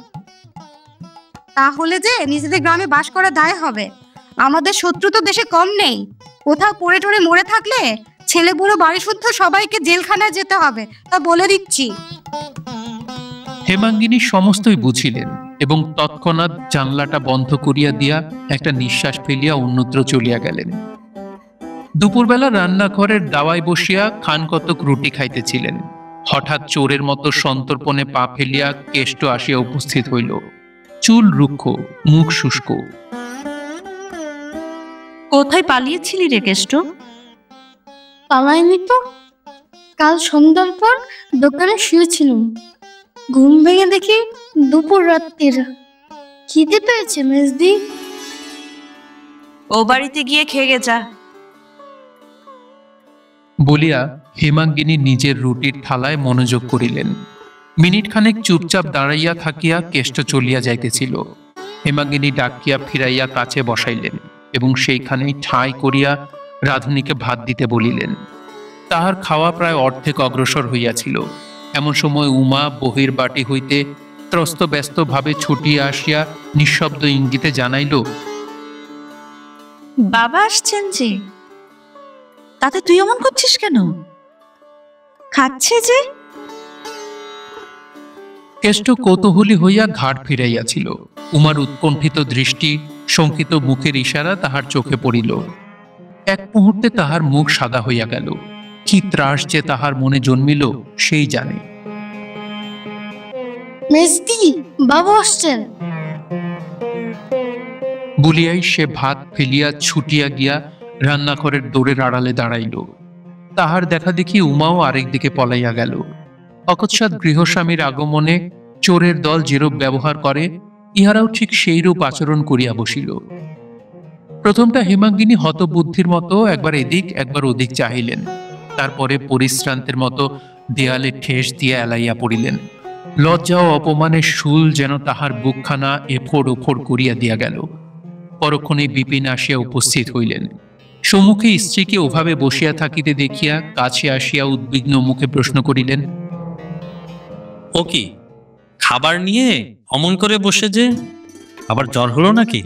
তাহলে যে নিজেদের গ্রামে বাস করা দায় হবে। আমাদের শত্রু তো দেশে কম নেই। কোথাও পড়ে টরে মরে থাকলে ছেলে বুড়ো বাড়ি শুদ্ধ সবাইকে জেলখানায় যেতে হবে, তা বলে দিচ্ছি। হেমাঙ্গিনী সমস্তই বুঝিলেন এবং তৎক্ষণাৎ জানলাটা বন্ধ করিয়া দিয়া একটা নিঃশ্বাস ফেলিয়া অন্যত্র চলিয়া গেলেন। দুপুরবেলা রান্নাঘরের দাওয়ায় বসিয়া খান কতক রুটি খাইতেছিলেন। হঠাৎ চোরের মতো সন্তর্পণে পা ফেলিয়া কেষ্ট আসিয়া উপস্থিত হইল। চুল রুক্ষ, মুখ শুষ্ক। কোথায় পালিয়েছিলি রে কেষ্ট? পালাইনি তো, কাল সন্ধ্যার পর দোকানে শুয়েছিলাম, ঘুম ভেঙে দেখি দুপুর রাত্রির। খিদে পেয়েছে মেজদি। ও বাড়িতে গিয়ে খেয়ে গে যা। বলিয়া হেমাঙ্গিনী নিজের রুটির থালায় মনোযোগ করিলেন। মিনিট খানেক চুপচাপ দাঁড়াইয়া থাকিয়া কেষ্ট চলিয়া যাইতেছিল। হেমাঙ্গিনী ডাকিয়া ফিরাইয়া কাছে বসাইলেন এবং সেইখানেই ঠাঁই করিয়া রাধুনীকে ভাত দিতে বলিলেন। তাহার খাওয়া প্রায় অর্ধেক অগ্রসর হইয়াছিল। এমন সময় উমা বহির বাটি হইতে ত্রস্ত ব্যস্ত ভাবে ছুটিয়া আসিয়া নিঃশব্দ ইঙ্গিতে জানাইল, বাবা আসছেন যে, তাতে তুই এমন করছিস কেন? খাচ্ছে যে। কেষ্ট কৌতূহলী হইয়া ঘাট ফিরাইয়াছিল। উমার উৎকণ্ঠিত দৃষ্টি, শঙ্কিত মুখের ইশারা তাহার চোখে পড়িল। এক মুহূর্তে তাহার মুখ সাদা হইয়া গেল। কি ত্রাস যে তাহার মনে জন্মিল সেই জানে। মেজদি, বাবু আসছেন। বলিয়াই সে ভাত ফেলিয়া ছুটিয়া গিয়া রান্নাঘরের দোরের আড়ালে দাঁড়াইল। তাহার দেখা দেখি উমাও আরেক দিকে পলাইয়া গেল। অকস্মাৎ গৃহস্বামীর আগমনে চোরের দল যেরূপ ব্যবহার করে, ইহারাও ঠিক সেইরূপ আচরণ করিয়া বসিল। প্রথমটা হেমাঙ্গিনী হতবুদ্ধির মতো একবার এদিক একবার ওদিক চাহিলেন। তারপরে পরিশ্রান্তের মতো দেয়ালে ঠেস দিয়া এলাইয়া পড়িলেন। লজ্জা ও অপমানের শুল যেন তাহার বুকখানা এফোড় ওফোড় করিয়া দিয়া গেল। পরক্ষণে বিপিন আসিয়া উপস্থিত হইলেন। সম্মুখে স্ত্রীকে ওভাবে বসিয়া থাকিতে দেখিয়া কাছে আসিয়া উদ্বিগ্ন মুখে প্রশ্ন করিলেন, ও কি খাবার নিয়ে অমন করে বসে যে? আবার জ্বর হলো নাকি?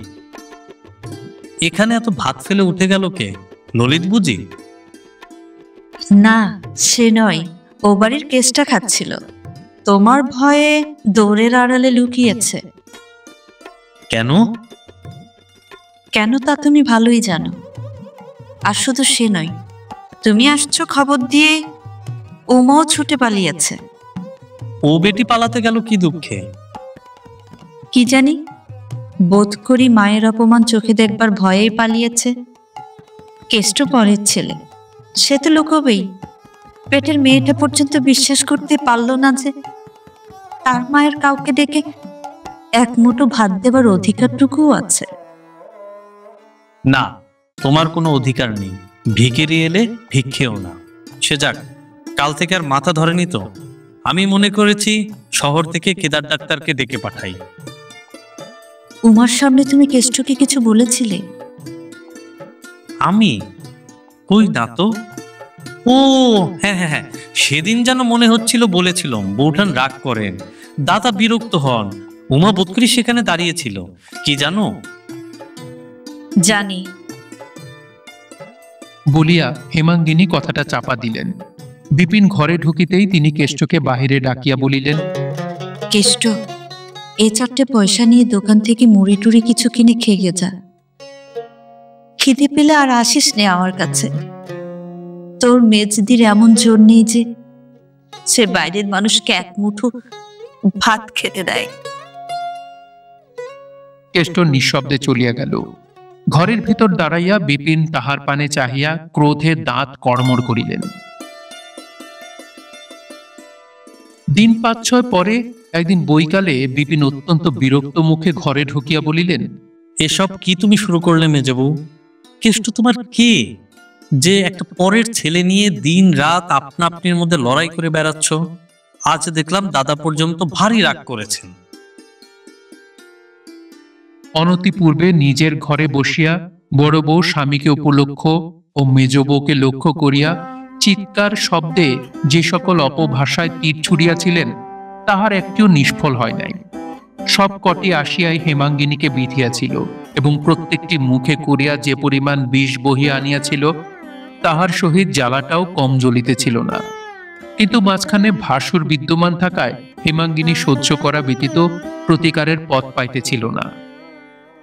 এখানে এত ভাত ফেলে উঠে গেল কে? ললিত বুঝি? না, সে নয়, ও বাড়ির কেসটা খাচ্ছিল। তোমার ভয়ে দৌড়ের আড়ালে লুকিয়েছে। কেন? কেন তা তুমি ভালোই জানো। আর শুধু সে নয়, তুমি আসছো খবর দিয়ে ওমাও ছুটে পালিয়েছে। ও বেটি পালাতে গেল কি দুঃখে? কি জানি, বোধ করি মায়ের অপমান চোখে দেখবার ভয়েই পালিয়েছে। কেষ্ট পরের ছেলে, সে তো লুকোবেই। পেটের মেয়েটা পর্যন্ত বিশ্বাস করতে পারল না যে তার মায়ের কাউকে ডেকে এক মুঠো ভাত দেবার অধিকারটুকুও আছে। না, তোমার কোনো অধিকার নেই। ভিখিরি এলে ভিক্ষেও না। সে যাক, কাল থেকে আর মাথা ধরেনি তো। আমি মনে করেছি শহর থেকে কেদার ডাক্তারকে ডেকে পাঠাই। উমার সামনে তুমি কেষ্টকে কিছু বলেছিলে? আমি? কই না তো। ও হ্যাঁ হ্যাঁ হ্যাঁ, সেদিন যেন মনে হচ্ছিল বলেছিলাম বউঠান রাগ করেন, দাদা বিরক্ত হন। উমা বোধ করি সেখানে দাঁড়িয়েছিল। কি জানো? জানি। বলিয়া হেমাঙ্গিনী কথাটা চাপা দিলেন। বিপিন ঘরে ঢুকিতেই তিনি কেষ্টকে বাহিরে ডাকিয়া বলিলেন, কেষ্ট, এ চারটে পয়সা নিয়ে দোকান থেকে মুড়ি টুড়ি কিছু কিনে খেয়ে যা। খিদে পেলে আর আসিস নে আমার কাছে। তোর মেজদির এমন জোর নেই যে সে বাইরের মানুষকে এক মুঠো ভাত খেতে দেয়। কেষ্ট নিঃশব্দে চলিয়া গেল। ঘরের ভিতর দাঁড়াইয়া বিপিন তাহার পানে চাহিয়া ক্রোধে দাঁত কড়মড় করিলেন। দিন ৫-৬ পরে একদিন বৈকালে বিপিন অত্যন্ত বিরক্ত মুখে ঘরে ঢুকিয়া বলিলেন, এসব কি তুমি শুরু করলে মেজবউ? কেষ্ট তোমার কে যে একটা পরের ছেলে নিয়ে দিন রাত আপনা আপনির মধ্যে লড়াই করে বেড়াচ্ছ? আজ দেখলাম দাদা পর্যন্ত ভারী রাগ করেছেন। অনতিপূর্বে নিজের ঘরে বসিয়া বড় বউ স্বামীকে উপলক্ষ ও মেজ বউকে লক্ষ্য করিয়া চিৎকার শব্দে যে সকল অপভাষায় তীর ছুড়িয়াছিলেন, তাহার একটিও নিষ্ফল হয় নাই। সব কটি আসিয়াই হেমাঙ্গিনীকে বিধিয়াছিল এবং প্রত্যেকটি মুখে করিয়া যে পরিমাণ বিষ বহিয়া আনিয়াছিল, তাহার সহিত জ্বালাটাও কম জ্বলিতেছিল না। কিন্তু মাঝখানে ভাসুর বিদ্যমান থাকায় হেমাঙ্গিনী সহ্য করা ব্যতীত প্রতিকারের পথ পাইতেছিল না।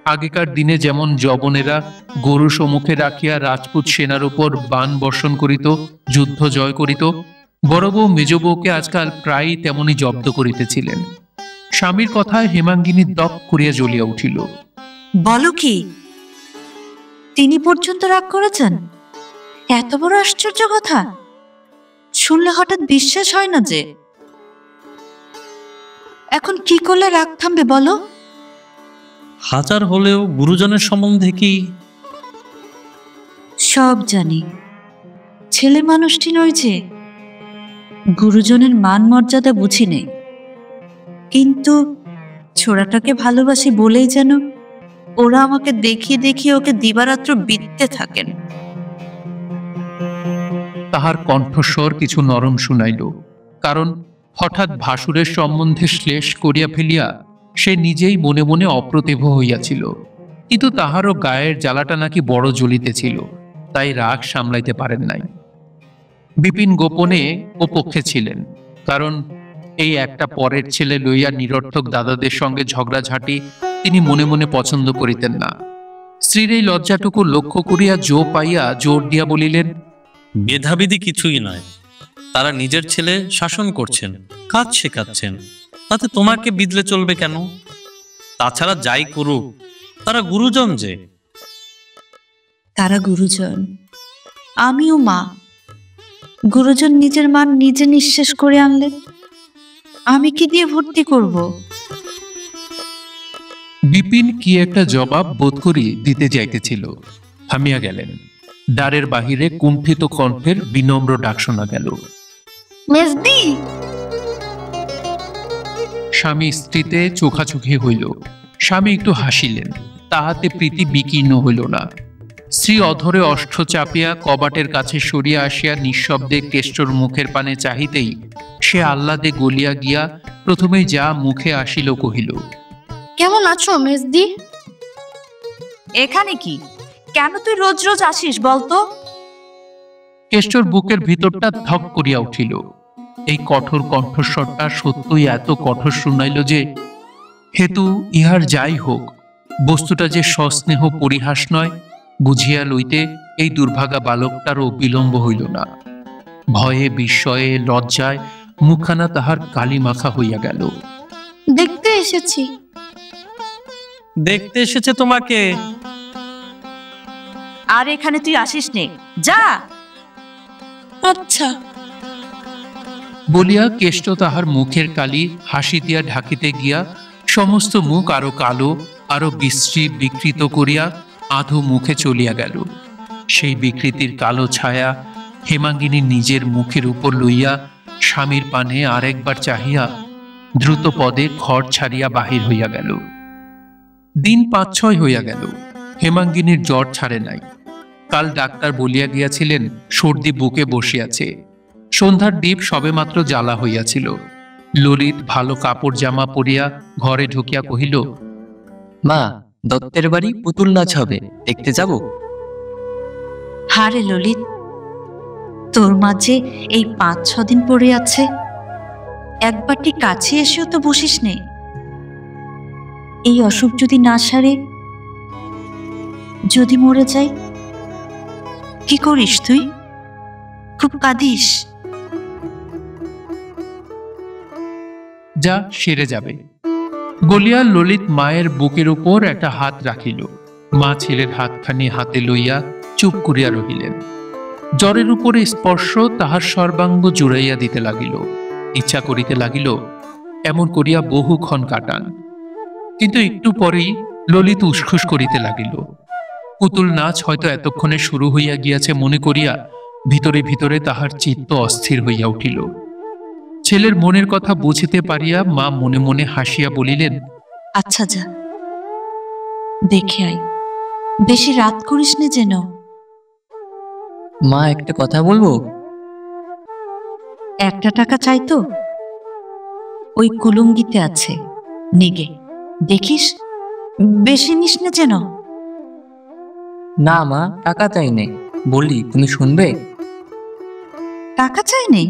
আগেকার দিনে যেমন যবনেরা গরু সম্মুখে রাখিয়া রাজপুত সেনার উপর বাণ বর্ষণ করিত, যুদ্ধ জয় করিত, বড় বউ মেজ বউকে আজকাল প্রায়ই তেমনি জব্দ করিতেছিলেন। স্বামীর কথায় হেমাঙ্গিনী দপ করিয়া জ্বলিয়া উঠিল। বলো কি? তিনি পর্যন্ত রাগ করেছেন? এত বড় আশ্চর্য কথা শুনলে হঠাৎ বিশ্বাস হয় না যে। এখন কি করলে রাগ থামবে বলো? হাজার হলেও গুরুজনের সম্বন্ধে কি? সব জানি। ছেলে মানুষটি নয় যে, গুরুজনের মান মর্যাদা বুঝি নেই, কিন্তু ছোড়াটাকে ভালোবাসি বলেই যেন ওরা আমাকে দেখিয়ে দেখিয়ে ওকে দিবারাত্র বিততে থাকেন। তাহার কণ্ঠস্বর কিছু নরম শুনাইল, কারণ হঠাৎ ভাসুরের সম্বন্ধে শ্লেষ করিয়া ফেলিয়া সে নিজেই মনে মনে অপ্রতিভ হইয়াছিল। কিন্তু তাহারও গায়ের জ্বালাটা নাকি বড় জ্বলিতেছিল, তাই রাগ সামলাইতে পারেন নাই। বিপিন গোপনে ও পক্ষে ছিলেন, কারণ এই একটা পরের ছেলে লইয়া নিরর্থক দাদাদের সঙ্গে ঝগড়াঝাঁটি তিনি মনে মনে পছন্দ করিতেন না। স্ত্রীর এই লজ্জাটুকু লক্ষ্য করিয়া জো পাইয়া জোর দিয়া বলিলেন, ভেদাভেদি কিছুই নয়। তারা নিজের ছেলে শাসন করছেন, কাজ শেখাচ্ছেন, তাতে তোমাকে বিদলে চলবে কেন? তাছাড়া যাই করুক, তারা গুরুজন যে। তারা গুরুজন, আমিও মা। গুরুজন নিজের মান নিজে নিঃশেষ করে আনলেন, আমি কি দিয়ে ভর্তি করব? বিপিন কি একটা জবাব বোধ করি দিতে যাইতেছিল, থামিয়া গেলেন। দ্বারের বাহিরে কুণ্ঠিত কণ্ঠের বিনম্র ডাক শোনা গেল, মেজদি। স্বামী স্ত্রীতে চোখাচোখি হইল। স্বামী একটু হাসিলেন, তাহাতে প্রীতি বিকীর্ণ হইল না। স্ত্রী অধরে অষ্ঠ চাপিয়া কবাটের কাছে সরিয়া আসিয়া নিঃশব্দে কেষ্টর মুখের পানে চাহিতেই সে আহ্লাদে গলিয়া গিয়া প্রথমেই যা মুখে আসিল কহিল, কেমন আছো মেজদি? এখানে কি? কেন তুই রোজ রোজ আসিস বলতো? কেষ্টর বুকের ভিতরটা ধক করিয়া উঠিল। এই কঠোর কণ্ঠস্বরটা সত্যই এত কঠোর শুনাইল যে, হেতু ইহার যাই হোক, বস্তুটা যে সস্নেহ পরিহাস নয় বুঝিয়া লইতে এই দুর্ভাগা বালকটারও বিলম্ব হইল না। ভয়ে বিস্ময়ে লজ্জায় মুখখানা তাহার কালি মাখা হইয়া গেল। দেখতে এসেছি। দেখতে এসেছে তোমাকে? আর এখানে তুই আসিস নে, যা। আচ্ছা। বলিয়া কেষ্ট তাহার মুখের কালি হাসি দিয়া ঢাকিতে গিয়া সমস্ত মুখ আরো কালো, আরো বিশ্রী বিকৃত করিয়া আধো মুখে চলিয়া গেল। সেই বিকৃতির কালো ছায়া হেমাঙ্গিনী নিজের মুখের উপর লইয়া স্বামীর পানে আরেকবার চাহিয়া দ্রুত পদে ঘর ছাড়িয়া বাহির হইয়া গেল। দিন ৫-৬ হইয়া গেল, হেমাঙ্গিনীর জ্বর ছাড়ে নাই। কাল ডাক্তার বলিয়া গিয়াছিলেন সর্দি বুকে বসিয়াছে। সন্ধ্যার দ্বীপ সবেমাত্র জ্বালা হইয়াছিল। ললিত ভালো কাপড় জামা পরিয়া ঘরে ঢুকিয়া কহিল, মা, দত্তের বাড়ি পুতুল নাচ হবে, দেখতে যাব? হারে ললিত, তোর মাঝে এই ৫-৬ দিন পড়ে আছে, একবারটি কাছে এসেও তো বসিস নে। এই অসুখ যদি না সারে, যদি মরে যাই, কি করিস তুই? খুব কাঁদিস। যা সেরে যাবে বলিয়া ললিত মায়ের বুকের উপর একটা হাত রাখিল। মা ছেলের হাতখানি হাতে লইয়া চুপ করিয়া রহিলেন। জ্বরের উপরে স্পর্শ তাহার সর্বাঙ্গ জুড়াইয়া দিতে লাগিল। ইচ্ছা করিতে লাগিল এমন করিয়া বহুক্ষণ কাটান, কিন্তু একটু পরেই ললিত উসখুস করিতে লাগিল। পুতুল নাচ হয়তো এতক্ষণে শুরু হইয়া গিয়াছে মনে করিয়া ভিতরে ভিতরে তাহার চিত্ত অস্থির হইয়া উঠিল। ছেলের মনের কথা বুঝিতে পারিয়া মা মনে মনে হাসিয়া বলিলেন, আচ্ছা যা, দেখে আয়, বেশি রাত করিস নে যেন। মা, একটা কথা বলবো? একটা টাকা চাই তো, ওই কুলুঙ্গিতে আছে, নিগে দেখিস, বেশি নিস না যেন। না মা, টাকা চাই নেই, বলি তুমি শুনবে? টাকা চাই নেই?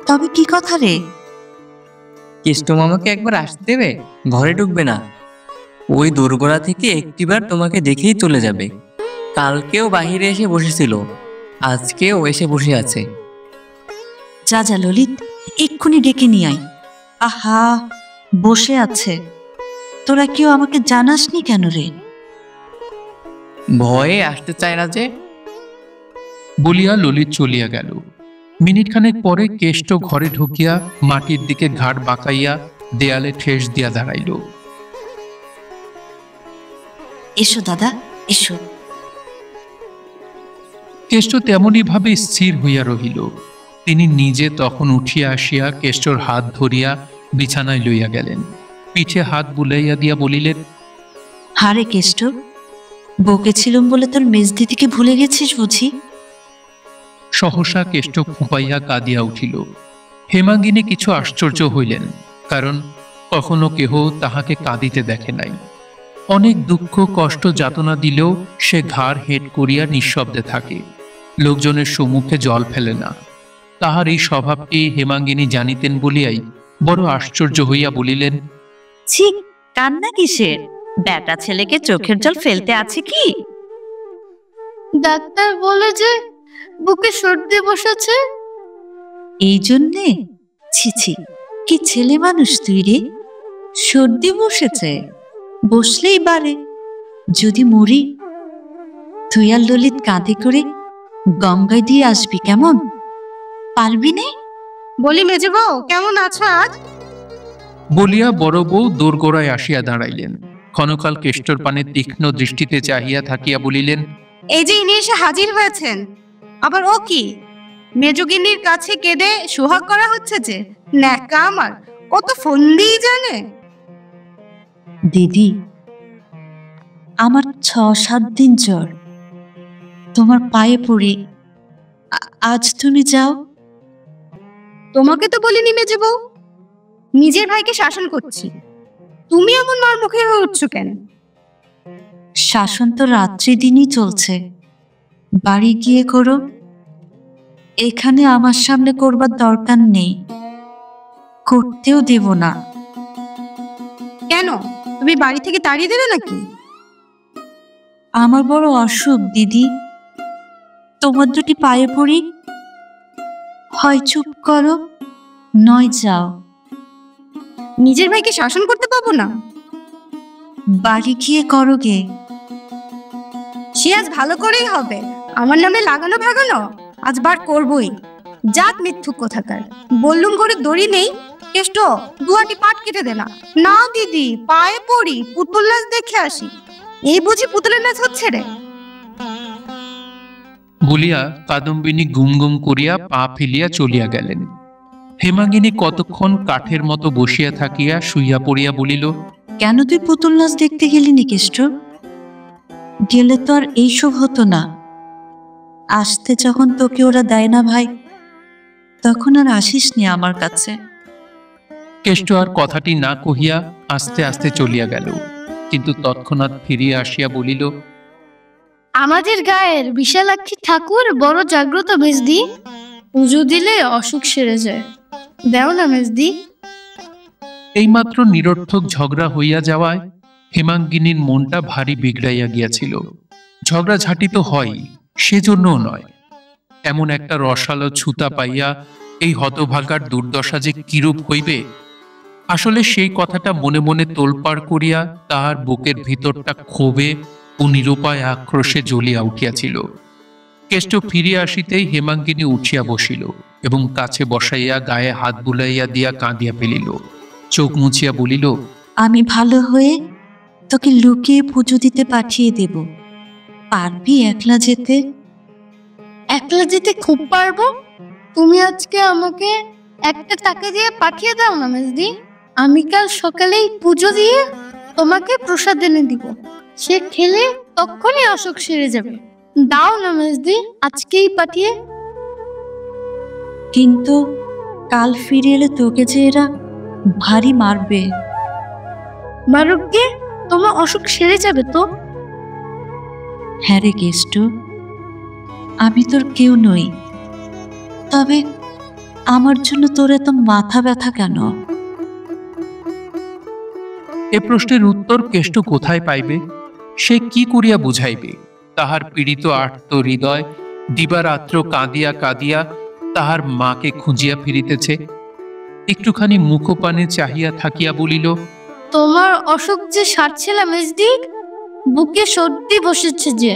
তবে কি কথা রে? কেষ্ট মামাকে একবার আসতে দেবে, ঘরে ঢুকবে না। ওই দোরগোড়া থেকে একটিবার তোমাকে দেখেই চলে যাবে। কালকেও বাহিরে এসে বসেছিল, আজকেও এসে বসে আছে। যা যা ললিত, এক্ষুনি ডেকে নিয়ে আয়। আহা, বসে আছে, তোরা কেউ আমাকে জানাসনি কেন রে? ভয়ে আসতে চায় না যে। বলিয়া ললিত চলিয়া গেল। মিনিট খানেক পরে কেষ্ট ঘরে ঢুকিয়া মাটির দিকে ঘাড় বাঁকাইয়া দেয়ালে ঠেস দিয়া দাঁড়াইল। এসো দাদা, এসো। কেষ্ট তেমনি ভাবে স্থির হইয়া রহিল। তিনি নিজে তখন উঠিয়া আসিয়া কেষ্টর হাত ধরিয়া বিছানায় লইয়া গেলেন। পিঠে হাত বুলাইয়া দিয়া বলিলেন, হারে কেষ্ট, বকেছিলুম বলে তোর মেজদিদিকে ভুলে গেছিস বুঝি? সহসা কেষ্ট ফুঁপাইয়া কাঁদিয়া উঠিল। হেমাঙ্গিনী কিছু আশ্চর্য হইলেন, কারণ কখনো কেহ তাহাকে কাঁদিতে দেখে নাই। অনেক দুঃখ কষ্ট যাতনা দিলেও সে ঘাড় হেঁট করিয়া নিঃশব্দে থাকে, লোকজনের সম্মুখে জল ফেলে না। তাহার এই স্বভাবটি হেমাঙ্গিনী জানিতেন বলিয়াই বড় আশ্চর্য হইয়া বলিলেন, ছি, কান্না কিসের? বেটা ছেলেকে চোখের জল ফেলতে আছে কি? ডাক্তার বলে যে বুকে সর্দি বসেছে। এই জন্যে? ছি ছি, কি ছেলে মানুষ তুই রে! সর্দি বসেছে, বসলেই বারে। যদি মরি, তুই আর ললিত কাঁধে করে গঙ্গায় দিয়ে আসবি, কেমন? পারবি নে? বলি মেজে বউ, কেমন আছো আজ? বলিয়া বড় বউ দোরগোড়ায় আসিয়া দাঁড়াইলেন। ক্ষণকাল কেষ্টর পানে তীক্ষ্ণ দৃষ্টিতে চাহিয়া থাকিয়া বলিলেন, এই যে ইনি এসে হাজির হয়েছেন, আবার ও কি মেজগিন্নির কাছে কেঁদে সোহাগ করা হচ্ছে যে? ন্যাকা আমার, কত ফন্দি জানে। দিদি, আমার 6-7 দিন জ্বর। তোমার পায়ে পড়ি, আজ তুমি যাও। তোমাকে তো বলিনি মেজে বউ, নিজের ভাইকে শাসন করছি, তুমি এমন মার মুখে হয়ে উঠছো কেন? শাসন তো রাত্রি দিনই চলছে, বাড়ি গিয়ে করো। এখানে আমার সামনে করবার দরকার নেই, করতেও দেব না। কেন, তুমি বাড়ি থেকে তাড়িয়ে দেবে নাকি? আমার বড় অসুখ দিদি, তোমার দুটি পায়ে পড়ি, হয় চুপ করো, নয় যাও। নিজের ভাইকে শাসন করতে পাবো না? বাড়ি গিয়ে করো গে। সে আজ ভালো করেই হবে, আমার নামে লাগানো ভাগানো আজ বার করবই। জাত মিথ্যুক কোথাকার, বললুম ঘরে দড়ি নেই, কেষ্ট দুয়াটি পাট কেটে দে না। না দিদি, পায়ে পড়ি, পুতুল নাচ দেখে আসি। এই বুঝি পুতুলের নাচ হচ্ছে রে? বলিয়া কাদম্বিনী গুম গুম করিয়া পা ফেলিয়া চলিয়া গেলেন। হেমাঙ্গিনী কতক্ষণ কাঠের মতো বসিয়া থাকিয়া শুইয়া পড়িয়া বলিল, কেন তুই পুতুল নাচ দেখতে গেলি নি কেষ্ট? গেলে তো আর এইসব হতো না। আসতে যখন তোকে ওরা দেয় না ভাই, তখন আর আসিস নি আমার কাছে। কেষ্ট আর কথাটি না কহিয়া আস্তে আস্তে চলিয়া গেল, কিন্তু তৎক্ষণাৎ ফিরিয়া আসিয়া বলিল, আমাদের গায়ের বিশালাক্ষী ঠাকুর বড় জাগ্রত মেজদি, পুজো দিলে অসুখ সেরে যায়, দেও না মেজদি। এইমাত্র নিরর্থক ঝগড়া হইয়া যাওয়ায় হেমাঙ্গিনীর মনটা ভারী বিগড়াইয়া গিয়াছিল। ঝগড়াঝাটি তো হয়, সেজন্যও নয়। এমন একটা রসালো ছুতা পাইয়া এই হতভাগার দুর্দশা যে কিরূপ হইবে, আসলে সেই কথাটা মনে মনে তোলপাড় করিয়া তাহার বুকের ভিতরটা ক্ষোভে ও নিরুপায় আক্রোশে জ্বলিয়া উঠিয়াছিল। কেষ্ট ফিরিয়া আসিতেই হেমাঙ্গিনী উঠিয়া বসিল এবং কাছে বসাইয়া গায়ে হাত বুলাইয়া দিয়া কাঁদিয়া ফেলিল। চোখ মুছিয়া বলিল, আমি ভালো হয়ে তোকে লুকিয়ে পুজো দিতে পাঠিয়ে দেব। পারবি একলা যেতে? একলা যেতে খুব পারবো। তুমি আজকে আমাকে একটা টাকা দিয়ে পাঠিয়ে দাও না মেজদি, আমি কাল সকালেই পুজো দিয়ে তোমাকে প্রসাদ এনে দিব। সে খেলে তখনই অসুখ সেরে যাবে। দাও না মেজদি, আজকেই পাঠিয়ে। কিন্তু কাল ফিরে এলে তোকে যে এরা ভারী মারবে। মারুক গে, তোমার অসুখ সেরে যাবে তো। হ্যাঁ রে কেষ্ট, আমি তোর কেউ নই, তবে আমার জন্য তোর এত মাথা ব্যথা কেন? এ প্রশ্নের উত্তর কেষ্ট কোথায় পাইবে? সে কি করিয়া বুঝাইবে? তাহার পীড়িত আর্ত হৃদয় দিবারাত্র কাঁদিয়া কাঁদিয়া তাহার মাকে খুঁজিয়া ফিরিতেছে। একটুখানি মুখপানে চাহিয়া থাকিয়া বলিল, তোমার অসুখ যে সারছে না মেজদি, বুকে সর্দি বসেছে যে।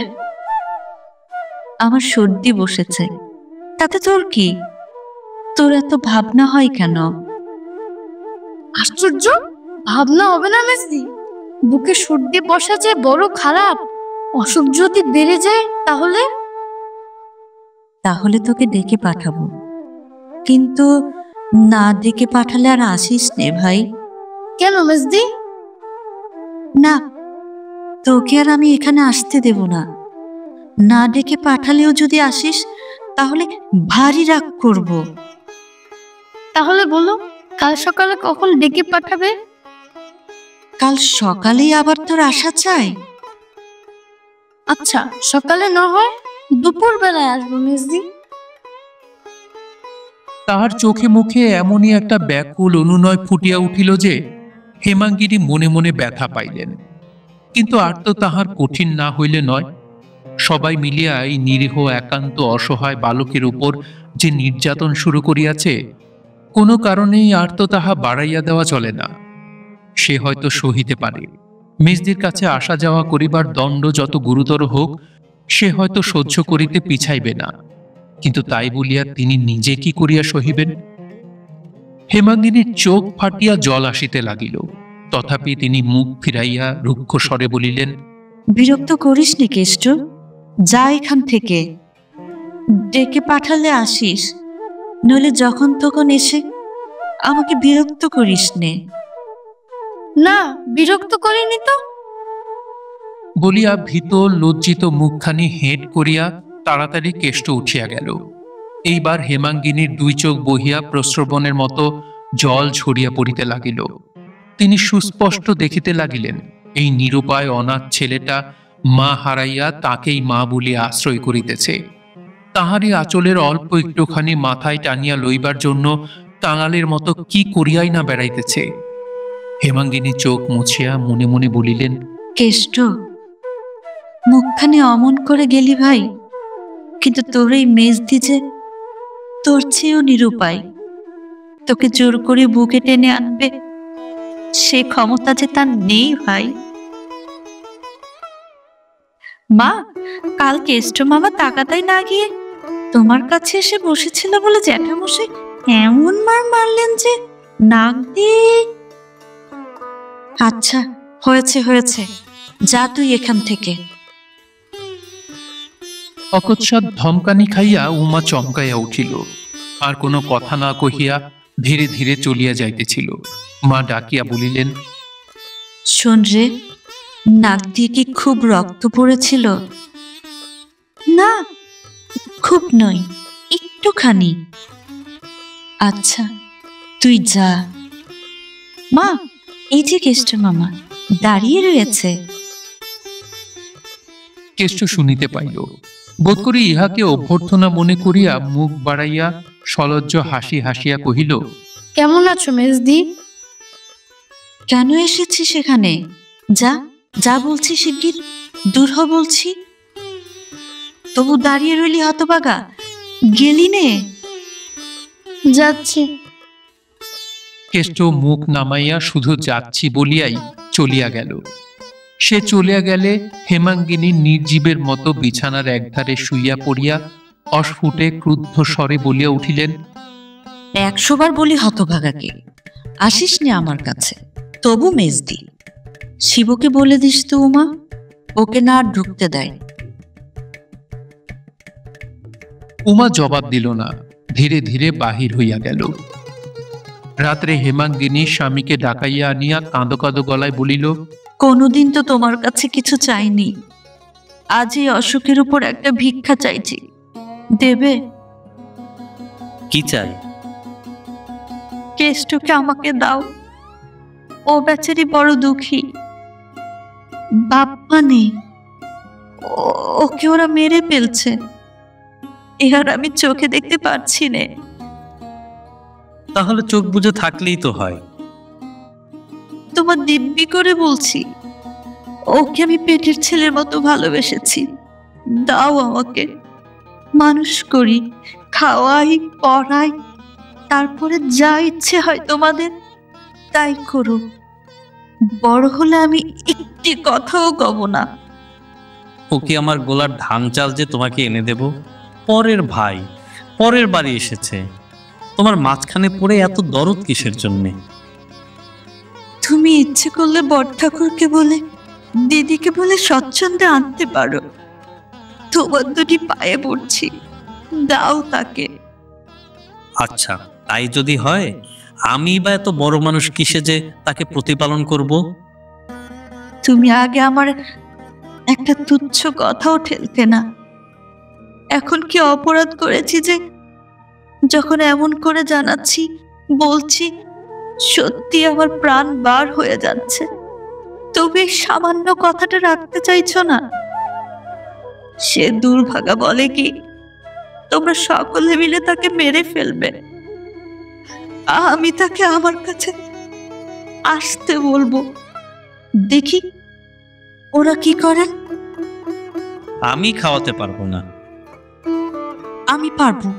আমার সর্দি বসেছে, তাতে তোর কি? তোর এত ভাবনা হয় কেন? আশ্চর্য, ভাবনা হবে না মেজদি? বুকে সর্দি বসা যে বড় খারাপ। অসুখ যদি বেড়ে যায় তাহলে? তাহলে তোকে ডেকে পাঠাবো, কিন্তু না ডেকে পাঠালে আর আসিস নে ভাই। কেন মেজদি? না, তোকে আর আমি এখানে আসতে দেব না। না ডেকে পাঠালেও যদি আসিস তাহলে ভারী রাগ করব। তাহলে বলো, কাল সকালে কখন ডেকে পাঠাবে? কাল সকালেই আবার তোর আসা চাই? আচ্ছা, সকালে না হয় দুপুর বেলায় আসবো মেজদি। তাহার চোখে মুখে এমনই একটা ব্যাকুল অনুনয় ফুটিয়া উঠিল যে হেমাঙ্গিনী মনে মনে ব্যথা পাইলেন। কিন্তু আর তো তাহার কঠিন না হইলে নয়। সবাই মিলিয়া এই নিরীহ একান্ত অসহায় বালকের উপর যে নির্যাতন শুরু করিয়াছে, কোনো কারণেই আর তো তাহা বাড়াইয়া দেওয়া চলে না। সে হয়তো সহিতে পারে, মেজদির কাছে আসা যাওয়া করিবার দণ্ড যত গুরুতর হোক সে হয়তো সহ্য করিতে পিছাইবে না, কিন্তু তাই বলিয়া তিনি নিজে কি করিয়া সহিবেন? হেমাঙ্গিনীর চোখ ফাটিয়া জল আসিতে লাগিল, তথাপি তিনি মুখ ফিরাইয়া রুক্ষ স্বরে বলিলেন, বিরক্ত করিস নি কেষ্ট, যা এখান থেকে। ডেকে পাঠালে আসিস, নইলে যখন তখন এসে আমাকে বিরক্ত করিস নে। না, বিরক্ত করিনি তো। বলিয়া ভীত লজ্জিত মুখখানি হেঁট করিয়া তাড়াতাড়ি কেষ্ট উঠিয়া গেল। এইবার হেমাঙ্গিনীর দুই চোখ বহিয়া প্রস্রবণের মতো জল ঝরিয়া পড়িতে লাগিল। তিনি সুস্পষ্ট দেখিতে লাগিলেন এই নিরুপায় অনাথ ছেলেটা মা হারাইয়া তাকেই মা বলিয়া আশ্রয় করিতেছে। তাহারই আঁচলের অল্প একটুখানি মাথায় টানিয়া লইবার জন্য কাঙালের মতো কি করিয়াই না বেড়াইতেছে। হেমাঙ্গিনী চোখ মুছিয়া মনে মনে বলিলেন, কেষ্ট, মুখখানে অমন করে গেলি ভাই, কিন্তু তোর এই মেজদি যে তোর চেয়েও নিরুপায়। তোকে জোর করে বুকে টেনে আনবে সে ক্ষমতা যে তার নেই ভাই। মা, কাল কেষ্ট মামা তাকাতাই না গিয়ে তোমার কাছে এসে বসেছিল বলে জ্যাঠামশাই এমন মার মারলেন যে নাক দিয়ে। আচ্ছা, হয়েছে হয়েছে, যা তুই এখান থেকে। অকস্মাৎ ধমকানি খাইয়া উমা চমকাইয়া উঠিল, আর কোনো কথা না কহিয়া ধীরে ধীরে চলিয়া যাইতেছিল। মা ডাকিয়া বলিলেন, শোন রে, নাক দিয়ে কি খুব রক্ত পড়েছিল? না, খুব নয়, একটুখানি। আচ্ছা, তুই যা। মা, এই যে কেষ্ট মামা দাঁড়িয়ে রয়েছে। কেষ্ট শুনিতে পাইল। বোধ করি ইহাকে অভ্যর্থনা মনে করিয়া মুখ বাড়াইয়া সলজ্জ হাসি হাসিয়া কহিল, কেমন আছো মেজদি? কেন এসেছি সেখানে? যা যা বলছি শিগগির দূর হ বলছি। তবু দাঁড়িয়ে রইলি হতবাগা, গেলি নে। যাচ্ছি। কেষ্ট মুখ নামাইয়া শুধু যাচ্ছি বলিয়াই চলিয়া গেল। সে চলিয়া গেলে হেমাঙ্গিনী নির্জীবের মতো বিছানার একধারে শুইয়া পড়িয়া অস্ফুটে ক্রুদ্ধ স্বরে বলিয়া উঠিলেন, 100 বার বলি হতভাগাকে আসিস নে আমার কাছে। তবু মেজদি, শিবকে বলে দিস তো উমা, ওকে না আর ঢুকতে দেয়। উমা জবাব দিল না, ধীরে ধীরে বাহির হইয়া গেল। রাত্রে হেমাঙ্গিনী স্বামীকে ডাকাইয়া আনিয়া কাঁদো কাঁদো গলায় বলিল, কোনোদিন তো তোমার কাছে কিছু চাইনি, আজ এই অসুখের উপর একটা ভিক্ষা চাইছি, দেবে? কি চাই? কেষ্টকে আমাকে দাও, ও বেচারি বড় দুঃখী, বাপ্পা নেই, ওকে ওরা মেরে ফেলছে, এবার আমি চোখে দেখতে পারছি না। তাহলে চোখ বুজে থাকলেই তো হয়। তোমার দিব্যি করে বলছি, ওকে আমি পেটের ছেলের মতো ভালোবেসেছি, দাও আমাকে, মানুষ করি, খাওয়াই পড়াই, তারপরে যা ইচ্ছে হয় তোমাদের তাই করো। বড় হলে আমি একটি কথাও কব না। ও কি আমার গোলার ধান চাল যে তোমাকে এনে দেব? পরের ভাই, পরের বাড়ি এসেছে, তোমার মাঝখানে পড়ে এত দরদ কিসের জন্যে? তুমি ইচ্ছে করলে বড় ঠাকুরকে বলে, দিদিকে বলে স্বচ্ছন্দে আনতে পারো। তোমার দুটি পায়ে পড়ছি, দাও তাকে। আচ্ছা, তাই যদি হয়, আমি বা এত বড় মানুষ কিসে যে তাকে প্রতিপালন করব? তুমি আগে আমার একটা তুচ্ছ কথাও ঠেলতে না। এখন কি অপরাধ করেছি যে যখন এমন করে জানাচ্ছি, বলছি, সত্যি আমার প্রাণ বার হয়ে যাচ্ছে, তবে এই সামান্য কথাটা রাখতে চাইছো না? সে দুর্ভাগা বলে কি তোমরা সকলে মিলে তাকে মেরে ফেলবে। আমি তাকে আমার কাছে আসতে বলবো, দেখি ওরা কি করে। আমি খাওয়াতে পারবো না। আমি পারবো।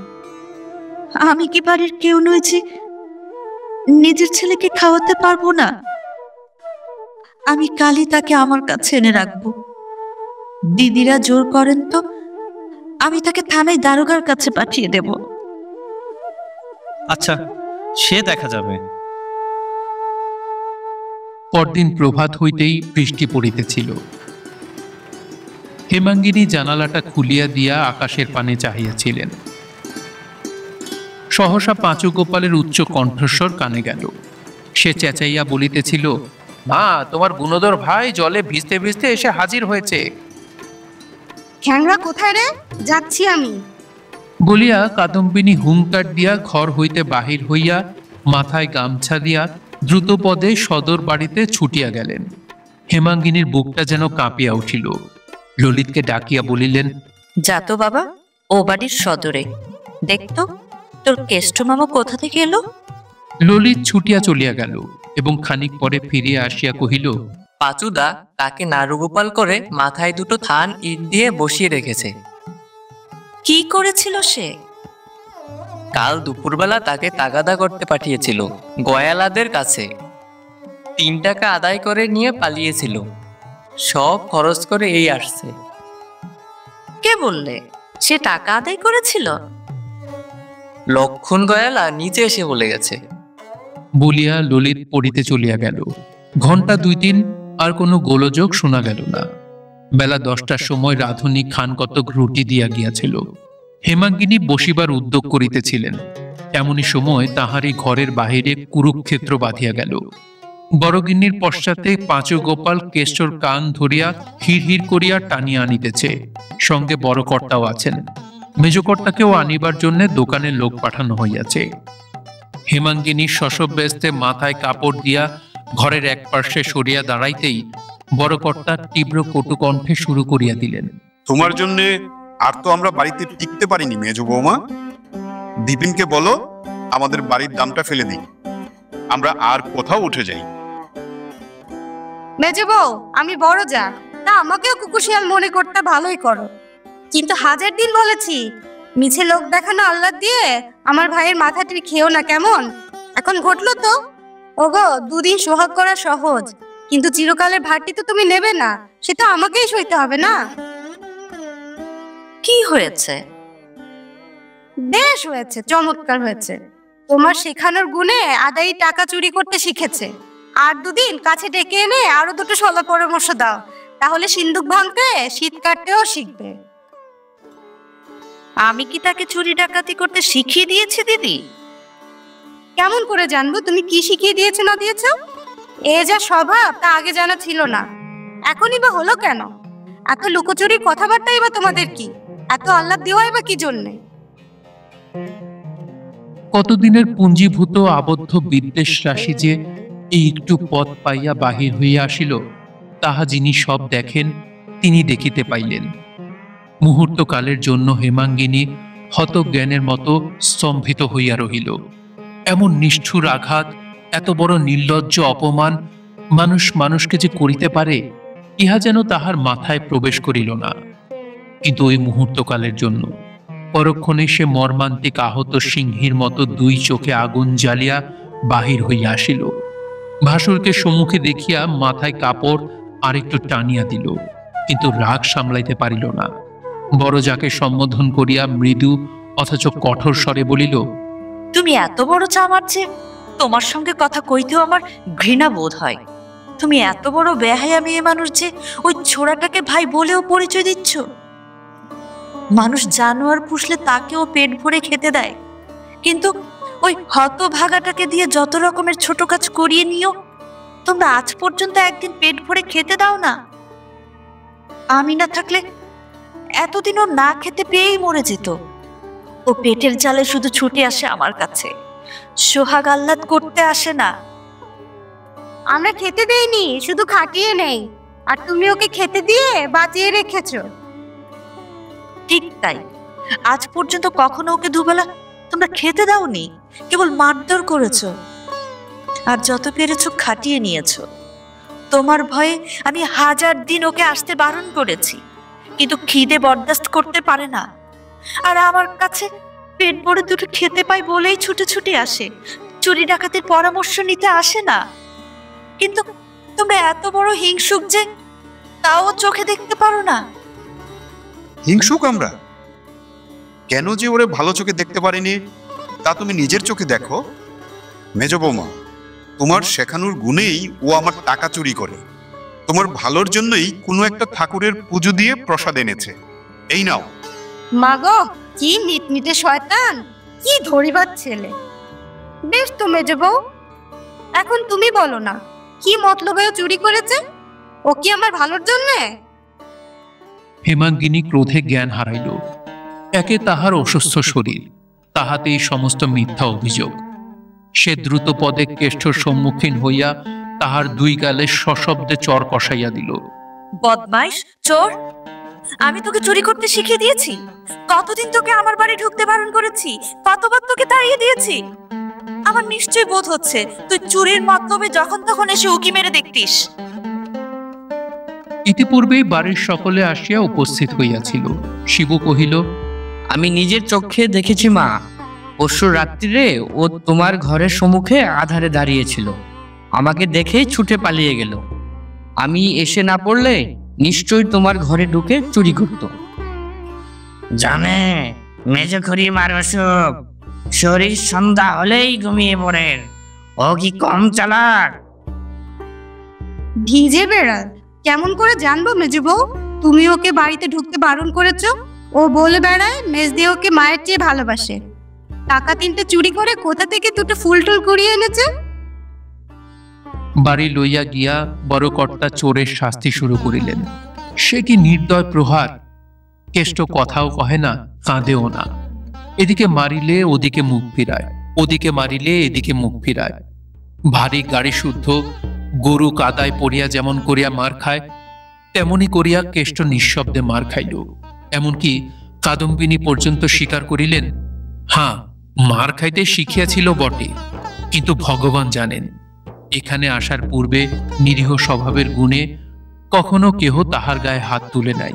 আমি কি বাড়ির কেউ নই যে নিজের ছেলেকে খাওয়াতে পারবো না? আমি কালই তাকে আমার কাছে এনে রাখবো। দিদিরা জোর করেন তো আমি তাকে থানায় দারোগার কাছে পাঠিয়ে দেব। আচ্ছা, সে দেখা যাবে। পরদিন প্রভাত হইতেই বৃষ্টি পড়িতেছিল। হেমাঙ্গিনী জানালাটা খুলিয়া দিয়া আকাশের পানে চাহিয়াছিলেন। সহসা পাঁচু গোপালের উচ্চ কণ্ঠস্বর কানে গেল। সে চেঁচাইয়া বলিতেছিল, মা, তোমার গুণধর ভাই জলে ভিজতে ভিজতে এসে হাজির হয়েছে। খ্যাংরা কোথায় রে? যাচ্ছি আমি। বলিয়া কাদম্বিনী হুঙ্কার দিয়া ঘর হইতে বাহির হইয়া মাথায় গামছা দিয়া দ্রুত পদে সদর বাড়িতে ছুটিয়া গেলেন। হেমাঙ্গিনীর বুকটা যেন কাঁপিয়া উঠিল। ললিতকে ডাকিয়া বলিলেন, যা তো বাবা, ও বাড়ির সদরে দেখতো তোর কেষ্ট মামা কোথা থেকে এলো। ললিত ছুটিয়া চলিয়া গেল এবং খানিক পরে ফিরিয়া আসিয়া কহিল, পাচুদা তাকে নাড়ুগোপাল করে মাথায় দুটো থান ইট দিয়ে বসিয়ে রেখেছে। কি করেছিল সে? কাল দুপুরবেলা তাকে তাগাদা করতে পাঠিয়েছিল গয়ালাদের কাছে। 3 টাকা আদায় করে নিয়ে পালিয়েছিল। সব খরচ করে এই আসছে। কে বললে সে টাকা আদায় করেছিল? লক্ষণ গয়ালা নিচে এসে বলে গেছে। বলিয়া ললিত পড়িতে চলিয়া গেল। ঘণ্টা 2-3 আর কোনো গোলযোগ শোনা গেল না। বেলা 10টার সময় রাধুনী খান কতক রুটি দিয়া গিয়াছিল। হেমাঙ্গিনী বসিবার উদ্যোগ করিতেছিলেন। এমনই সময় তাহারই ঘরের বাহিরে কুরুক্ষেত্র বাঁধিয়া গেল। বড়গিন্নির পশ্চাতে পাঁচু গোপাল কেষ্টর কান ধরিয়া হিড় করিয়া টানিয়া আনিতেছে। সঙ্গে বড় কর্তাও আছেন। মেজকর্তাকেও আনিবার জন্য দোকানে লোক পাঠানো হইয়াছে। হেমাঙ্গিনী শশব্যস্তে মাথায় কাপড় দিয়া ঘরের এক পার্শ্বে সরিয়া দাঁড়াইতেই বড় কর্তা তীব্র কটুকণ্ঠে শুরু করিয়া দিলেন, তোমার জন্য আর তো আমরা বাড়িতে টিকতে পারিনি মেজ বৌমা। বিপিনকে বলো আমাদের বাড়ির দামটা ফেলে দিই, আমরা আর কোথাও উঠে যাই। মেজে বউ, আমি বড় যা, তা আমাকেও কুকুশিয়াল মনে করতে ভালোই করো, কিন্তু 1000 দিন বলেছি মিছে লোক দেখানো আল্লাহ দিয়ে আমার ভাইয়ের মাথাটি খেও না, কেমন? এখন ঘটলো তো। ওগো, 2 দিন সোহাগ করা সহজ, কিন্তু চিরকালের ভারটি তো তুমি নেবে না, সেটা আমাকেই সইতে হবে না। কি হয়েছে? বেশ হয়েছে, চমৎকার হয়েছে। তোমার শেখানোর গুণে আদায়ী টাকা চুরি করতে শিখেছে। আর 2 দিন কাছে ডেকে এনে আরো 2টো সলা পরামর্শ দাও, তাহলে সিন্দুক ভাঙতে শীত কাটতেও শিখবে। আমি কি তাকে চুরি ডাকাতি করতে শিখিয়ে দিয়েছি দিদি? কেমন করে জানবো তুমি কি শিখিয়ে দিয়েছো না দিয়েছো? এ যা স্বভাব তা আগে জানা ছিল না, এখনই বা হলো কেন? এত লুকোচুরির কথাবার্তাই বা তোমাদের কি? এত আহ্লাদ দেওয়াই বা কি জন্যে? কতদিনের পুঞ্জীভূত আবদ্ধ বিদ্বেষ রাশি যে এই একটু পথ পাইয়া বাহির হইয়া আসিল, তাহা যিনি সব দেখেন তিনি দেখিতে পাইলেন। মুহূর্তকালের জন্য হেমাঙ্গিনী হতজ্ঞানের মতো স্তম্ভিত হইয়া রহিল। এমন নিষ্ঠুর আঘাত, এত বড় নির্লজ্জ অপমান মানুষ মানুষকে যে করিতে পারে, ইহা যেন তাহার মাথায় প্রবেশ করিল না। কিন্তু ওই মুহূর্তকালের জন্য পরক্ষণে সে মর্মান্তিক আহত সিংহীর মতো 2 চোখে আগুন জ্বালিয়া বাহির হইয়া আসিল। ভাসুরকে সম্মুখে দেখিয়া মাথায় কাপড় আরেকটু টানিয়া দিল। কিন্তু রাগ সামলাইতে পারিল না। বড় যাকে সম্বোধন করিয়া মৃদু অথচ কঠোর স্বরে বলিল, তুমি এত বড় চামার যে তোমার সঙ্গে কথা কইতেও আমার ঘৃণা বোধ হয়। তুমি এত বড় বেহায়া মেয়ে মানুষ যে ওই ছোড়াটাকে ভাই বলেও পরিচয় দিচ্ছ। মানুষ জানোয়ার পুষলে তাকেও পেট ভরে খেতে দেয়, কিন্তু ওই হতভাগাটাকে দিয়ে যত রকমের ছোট কাজ করিয়ে নিও, তোমরা আজ পর্যন্ত একদিন পেট ভরে খেতে দাও না। আমি না থাকলে এতদিনও না খেতে পেয়েই মরে যেত। ও পেটের জালে শুধু ছুটে আসে আমার কাছে, সোহাগ আহ্লাদ করতে আসে না। আমরা খেতে দেইনি, শুধু খাটিয়ে নেই, আর তুমি ওকে খেতে দিয়ে বাঁচিয়ে রেখেছো। ঠিক তাই, আজ পর্যন্ত কখনো ওকে দুবেলা তোমরা খেতে দাওনি, কেবল মারধর করেছো, আর যত পেরেছো খাটিয়ে নিয়েছো। তোমার ভয়ে আমি 1000 দিন ওকে আসতে বারণ করেছি, কিন্তু খিদে বরদাস্ত করতে পারে না। আর আমার কাছে পেট ভরে দুটো খেতে পাই বলেই ছুটে ছুটে আসে, চুরি ডাকাতির পরামর্শ নিতে আসে না। কিন্তু তোমরা এত বড় হিংসুক যে তাও চোখে দেখতে পারো না। হিংসুক আমরা? কেন যে ওরে ভালো চোখে দেখতে পারিনি তা তুমি নিজের চোখে দেখো। মেজ বৌমা, তোমার শেখানোর গুণেই ও আমার টাকা চুরি করে। তোমার ভালোর জন্যই কোনো একটা ঠাকুরের পুজো দিয়ে প্রসাদ এনেছে, এই নাও। মাগো, কি মিটমিটে শয়তান, কি ধরিবার ছেলে। বেশ তো মেজো বউ, এখন তুমি বলো না, কি মতলবে ও চুরি করেছে? ও কি আমার ভালোর জন্যে? হেমাঙ্গিনী ক্রোধে জ্ঞান হারাইল। একে তাহার অসুস্থ শরীর, তাহাতেই সমস্ত মিথ্যা অভিযোগ। সে দ্রুত পদে কেষ্টর সম্মুখীন হইয়া তাহার 2 গালে সশব্দে চর কষাইয়া দিল। বদমাইশ, চোর! আমি তোকে চুরি করতে শিখিয়ে দিয়েছি? কতদিন তোকে আমার বাড়ি ঢুকতে বারণ করেছি? কতবার তোকে তাড়িয়ে দিয়েছি? আমার নিশ্চয় বোধ হচ্ছে তুই চুরির মতলবে যখন তখন এসে উকি মেরে দেখতিস। ইতিপূর্বেই বাড়ির সকলে আসিয়া উপস্থিত হইয়াছিল। শিবু কহিল, আমি নিজের চোখে দেখেছি মা। পরশু রাত্রিরে ও তোমার ঘরের সম্মুখে আধারে দাঁড়িয়েছিল, আমাকে দেখেই ছুটে পালিয়ে গেল। আমি এসে না পড়লে নিশ্চয়ই তোমার ঘরে ঢুকে চুরি করত। জানে মেজো খুড়ি মার অসুখ, শরীর সন্ধ্যা হলেই ঘুমিয়ে পড়ে। ও কি কম চালাক? ভিজে বেড়াল, কেমন করে জানবো মেজো বউ তুমি ওকে বাড়িতে ঢুকতে বারণ করেছো? ও বলে বেড়ায় মেজদি ওকে মায়ের চেয়ে ভালোবাসে। টাকা 3টে চুরি করে কোথা থেকে 2টো ফুল টুল কুড়িয়ে এনেছে। বাড়ি লইয়া গিয়া বড় কর্তা চোরের শাস্তি শুরু করিলেন। সে কি নির্দয় প্রহার! কেষ্ট কথাও কহে না, কাঁদেও না। এদিকে মারিলে ওদিকে মুখ ফিরায়, ওদিকে মারিলে এদিকে মুখ ফিরায়। ভারী গাড়ি শুদ্ধ গরু কাদায় পড়িয়া যেমন করিয়া মার খায়, তেমনি করিয়া কেষ্ট নিঃশব্দে মার খাইল। এমনকি কাদম্বিনী পর্যন্ত স্বীকার করিলেন, হ্যাঁ, মার খাইতে শিখিয়াছিল বটে, কিন্তু ভগবান জানেন এখানে আসার পূর্বে নিরীহ স্বভাবের গুণে কখনো কেহ তাহার গায়ে হাত তুলে নাই।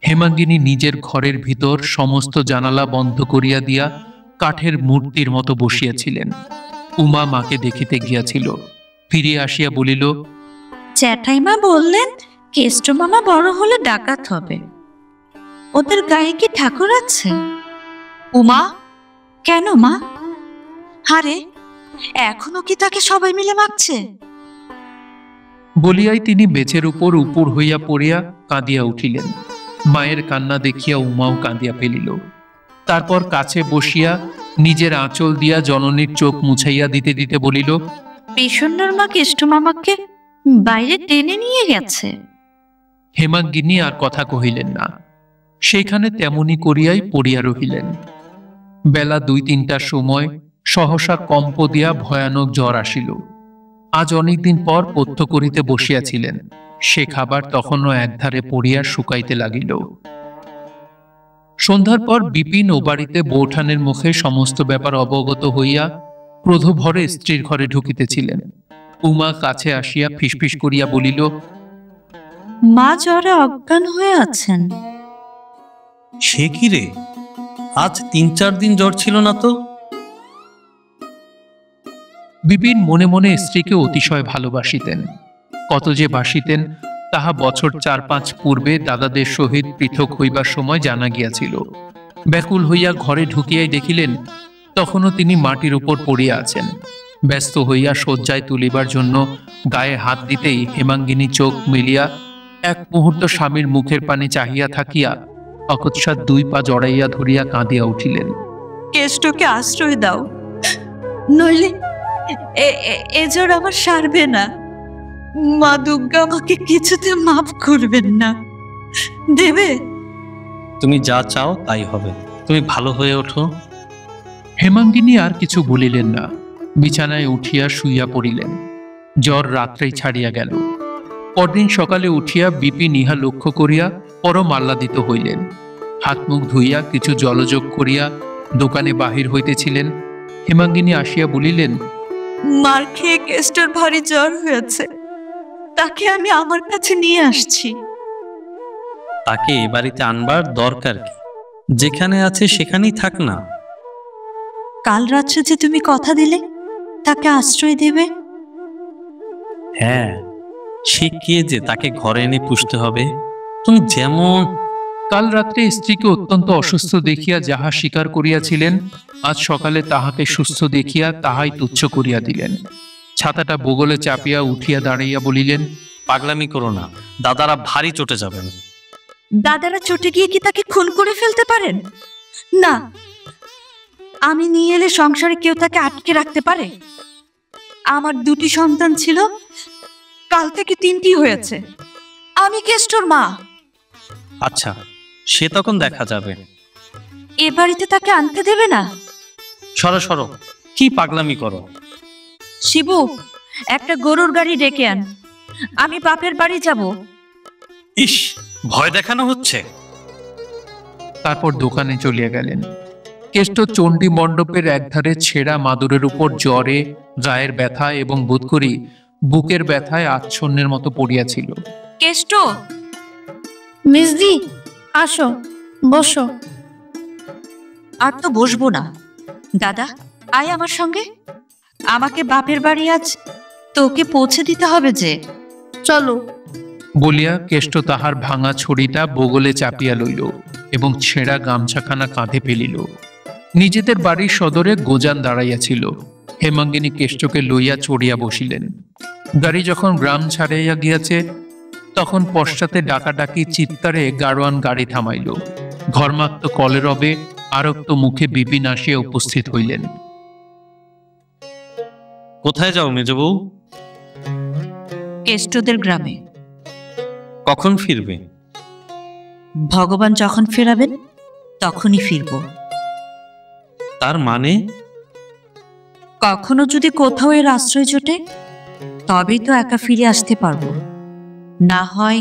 হেমাঙ্গিনী নিজের ঘরের ভিতর সমস্ত জানালা বন্ধ করিয়া দিয়া কাঠের মূর্তির মতো বসিয়াছিলেন। উমা মাকে দেখিতে গিয়াছিল, ফিরিয়া আসিয়া বলিল, জ্যাঠাইমা বললেন কেষ্ট মামা বড় হলে ডাকাত হবে। ওদের গায়ে কি ঠাকুর আছে? উমা, কেন মা? আরে এখনো কি তাকে সবাই মিলে মারছে? বলিয়াই তিনি বেচের উপর উপুর হইয়া পড়িয়া কাঁদিয়া উঠিলেন। মায়ের কান্না দেখিয়া উমাও কাঁদিয়া ফেলিল। তারপর কাছে বসিয়া নিজের আঁচল দিয়া জননীর চোখ মুছাইয়া দিতে দিতে বলিল, পেশন্নর মা কেষ্ট মামাকে বাইরে টেনে নিয়ে গেছে। হেমাঙ্গিনী আর কথা কহিলেন না, সেইখানে তেমনি করিয়াই পড়িয়া রহিলেন। বেলা 2-3টার সময় সহসা কম্প দিয়া ভয়ানক জ্বর আসিল। আজ অনেকদিন পর পথ্য করিতে বসিয়াছিলেন, সে খাবার তখনও একধারে পড়িয়া শুকাইতে লাগিল। সন্ধ্যার পর বিপিন ও বাড়িতে বৌঠানের মুখে সমস্ত ব্যাপার অবগত হইয়া ক্রোধভরে স্ত্রীর ঘরে ঢুকিতেছিলেন। উমা কাছে আসিয়া ফিসফিস করিয়া বলিল, মা জ্বরে অজ্ঞান হয়ে আছেন। সে কি রে, আজ 3-4 দিন জ্বর ছিল না তো? বিপিন মনে মনে স্ত্রীকে অতিশয় ভালোবাসিতেন। কত যে বাসিতেন তাহা বছর 4-5 পূর্বে দাদাদের সহিত পৃথক হইবার সময় জানা গিয়াছিল। ব্যাকুল হইয়া ঘরে ঢুকিয়াই দেখিলেন তখনও তিনি মাটির উপর পড়িয়া আছেন। ব্যস্ত হইয়া শয্যায় তুলিবার জন্য গায়ে হাত দিতেই হেমাঙ্গিনী চোখ মেলিয়া এক মুহূর্ত স্বামীর মুখের পানে চাহিয়া থাকিয়া অকস্মাৎ 2 পা জড়াইয়া ধরিয়া কাঁদিয়া উঠিলেন। কেষ্টকে আশ্রয় দাও, নইলে এ জ্বর আমার সারবে না। মা দুর্গা আমাকে কিছুতে মাফ করবেন না, দেবে? তুমি যা চাও তাই হবে, তুমি ভালো হয়ে ওঠো। হেমাঙ্গিনী আর কিছু বলিলেন না, বিছানায় উঠিয়া শুইয়া পড়িলেন। জ্বর রাত্রেই ছাড়িয়া গেল। পরদিন সকালে উঠিয়া বিপিন ইহা লক্ষ্য করিয়া পরম আহ্লাদিত হইলেন। হাত মুখ ধুইয়া কিছু জলযোগ করিয়া দোকানে বাহির হইতেছিলেন। হেমাঙ্গিনী আসিয়া বলিলেন, মার খেয়ে কেষ্টর ভারী জ্বর হয়েছে, তাকে আমি আমার কাছে নিয়ে আসছি। তাকে এ বাড়িতে আনবার দরকার কি? যেখানে আছে সেখানেই থাক না। কাল রাত্রে যে তুমি কথা দিলে তাকে আশ্রয় দেবে। হ্যাঁ, শিখিয়ে যে তাকে ঘরে এনে পুষতে হবে। তুমি যেমন কাল রাত্রে স্ত্রীকে অত্যন্ত অসুস্থ দেখিয়া যাহা স্বীকার করিয়াছিলেন, আজ সকালে তাহাকে সুস্থ দেখিয়া তাহাই তুচ্ছ করিয়া দিলেন। ছাতাটা বগলে চাপিয়া উঠিয়া দাঁড়াইয়া বলিলেন, পাগলামি করো না, দাদারা ভারী চটে যাবেন। দাদারা চটে গিয়ে কি তাকে খুন করে ফেলতে পারেন? না, আমি নিয়ে এলে সংসারে কেউ তাকে আটকে রাখতে পারে? আমার 2টি সন্তান ছিল, কাল থেকে 3টি হয়েছে। আমি কেষ্টর মা। আচ্ছা, সে তখন দেখা যাবে। এ বাড়িতে তাকে আনতে দেবে না? সরো সরো, কি পাগলামি করো? শিবু, একটা গরুর গাড়ি ডেকে আন, আমি বাপের বাড়ি যাব। ইস, ভয় দেখানো হচ্ছে। তারপর দোকানে চলিয়া গেলেন। কেষ্ট চণ্ডী মণ্ডপের একধারে ছেঁড়া মাদুরের উপর জ্বরে, গায়ের ব্যথা এবং বোধ করি বুকের ব্যথায় আচ্ছন্নের মতো পড়িয়াছিল। কেষ্ট! মিসদি, আসো, বসো। আর তো বসবো না। দাদা, আয় আমার সঙ্গে। আমাকে বাপের বাড়ি আজ তোকে পৌঁছে দিতে হবে যে। চলো। বলিয়া কেষ্ট তাহার ভাঙা ছড়িটা বগলে চাপিয়া লইল এবং ছেঁড়া গামছাখানা কাঁধে ফেলিল। নিজেদের বাড়ির সদরে গোজান দাঁড়াইয়াছিল। হেমাঙ্গিনী কেষ্টকে লইয়া চড়িয়া বসিলেন। গাড়ি যখন গ্রাম ছাড়াইয়া গিয়াছে তখন পশ্চাতে ডাকাডাকি চিৎকারে গাড়োয়ান গাড়ি থামাইল। ঘর্মাক্ত কলেরবে আরক্ত মুখে বিপিন আসিয়া উপস্থিত হইলেন। কোথায় যাও মেজবউ? কেষ্টদের গ্রামে। কখন ফিরবে? ভগবান যখন ফেরাবেন তখনই ফিরব। তার মানে? কখনো যদি কোথাও এর আশ্রয় জোটে তবেই তো একা ফিরে আসতে পারবো, না হয়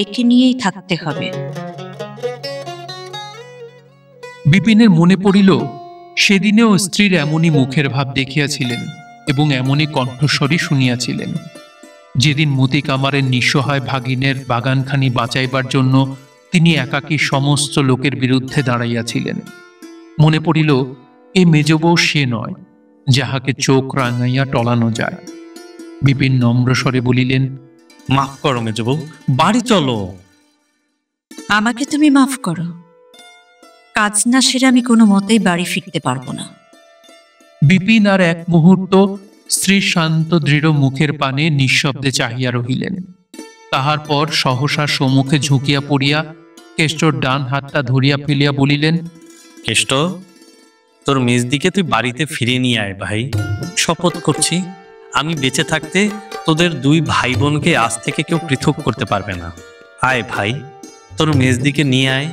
একে নিয়েই থাকতে হবে। বিপিনের মনে পড়িল সেদিনেও স্ত্রীর এমনই মুখের ভাব দেখিয়াছিলেন এবং এমনই কণ্ঠস্বরই শুনিয়াছিলেন। যেদিন মতি কামারের নিঃসহায় ভাগিনের বাগানখানি বাঁচাইবার জন্য তিনি একাকী সমস্ত লোকের বিরুদ্ধে দাঁড়াইয়াছিলেন। মনে পড়িল এ মেজবউ সে নয় যাহাকে চোখ রাঙাইয়া টলানো যায়। বিপিন নম্র স্বরে বলিলেন, মাফ করো মেজবউ, বাড়ি চলো। আমাকে তুমি মাফ করো, কাজ না সেরে আমি কোনো মতেই বাড়ি ফিরতে পারবো না। বিপিন আর এক মুহূর্ত স্ত্রীর শান্ত দৃঢ় মুখের পানে নিঃশব্দে চাহিয়া রহিলেন। তাহার পর সহসা সম্মুখে ঝুঁকিয়া পড়িয়া কেষ্টর ডান হাতটা ধরিয়া ফেলিয়া বলিলেন, কেষ্ট, তোর মেজদিকে তুই বাড়িতে ফিরিয়ে নিয়ে আয় ভাই। শপথ করছি আমি বেঁচে থাকতে তোদের 2 ভাই বোনকে আজ থেকে কেউ পৃথক করতে পারবে না। আয় ভাই, তোর মেজদিকে নিয়ে আয়।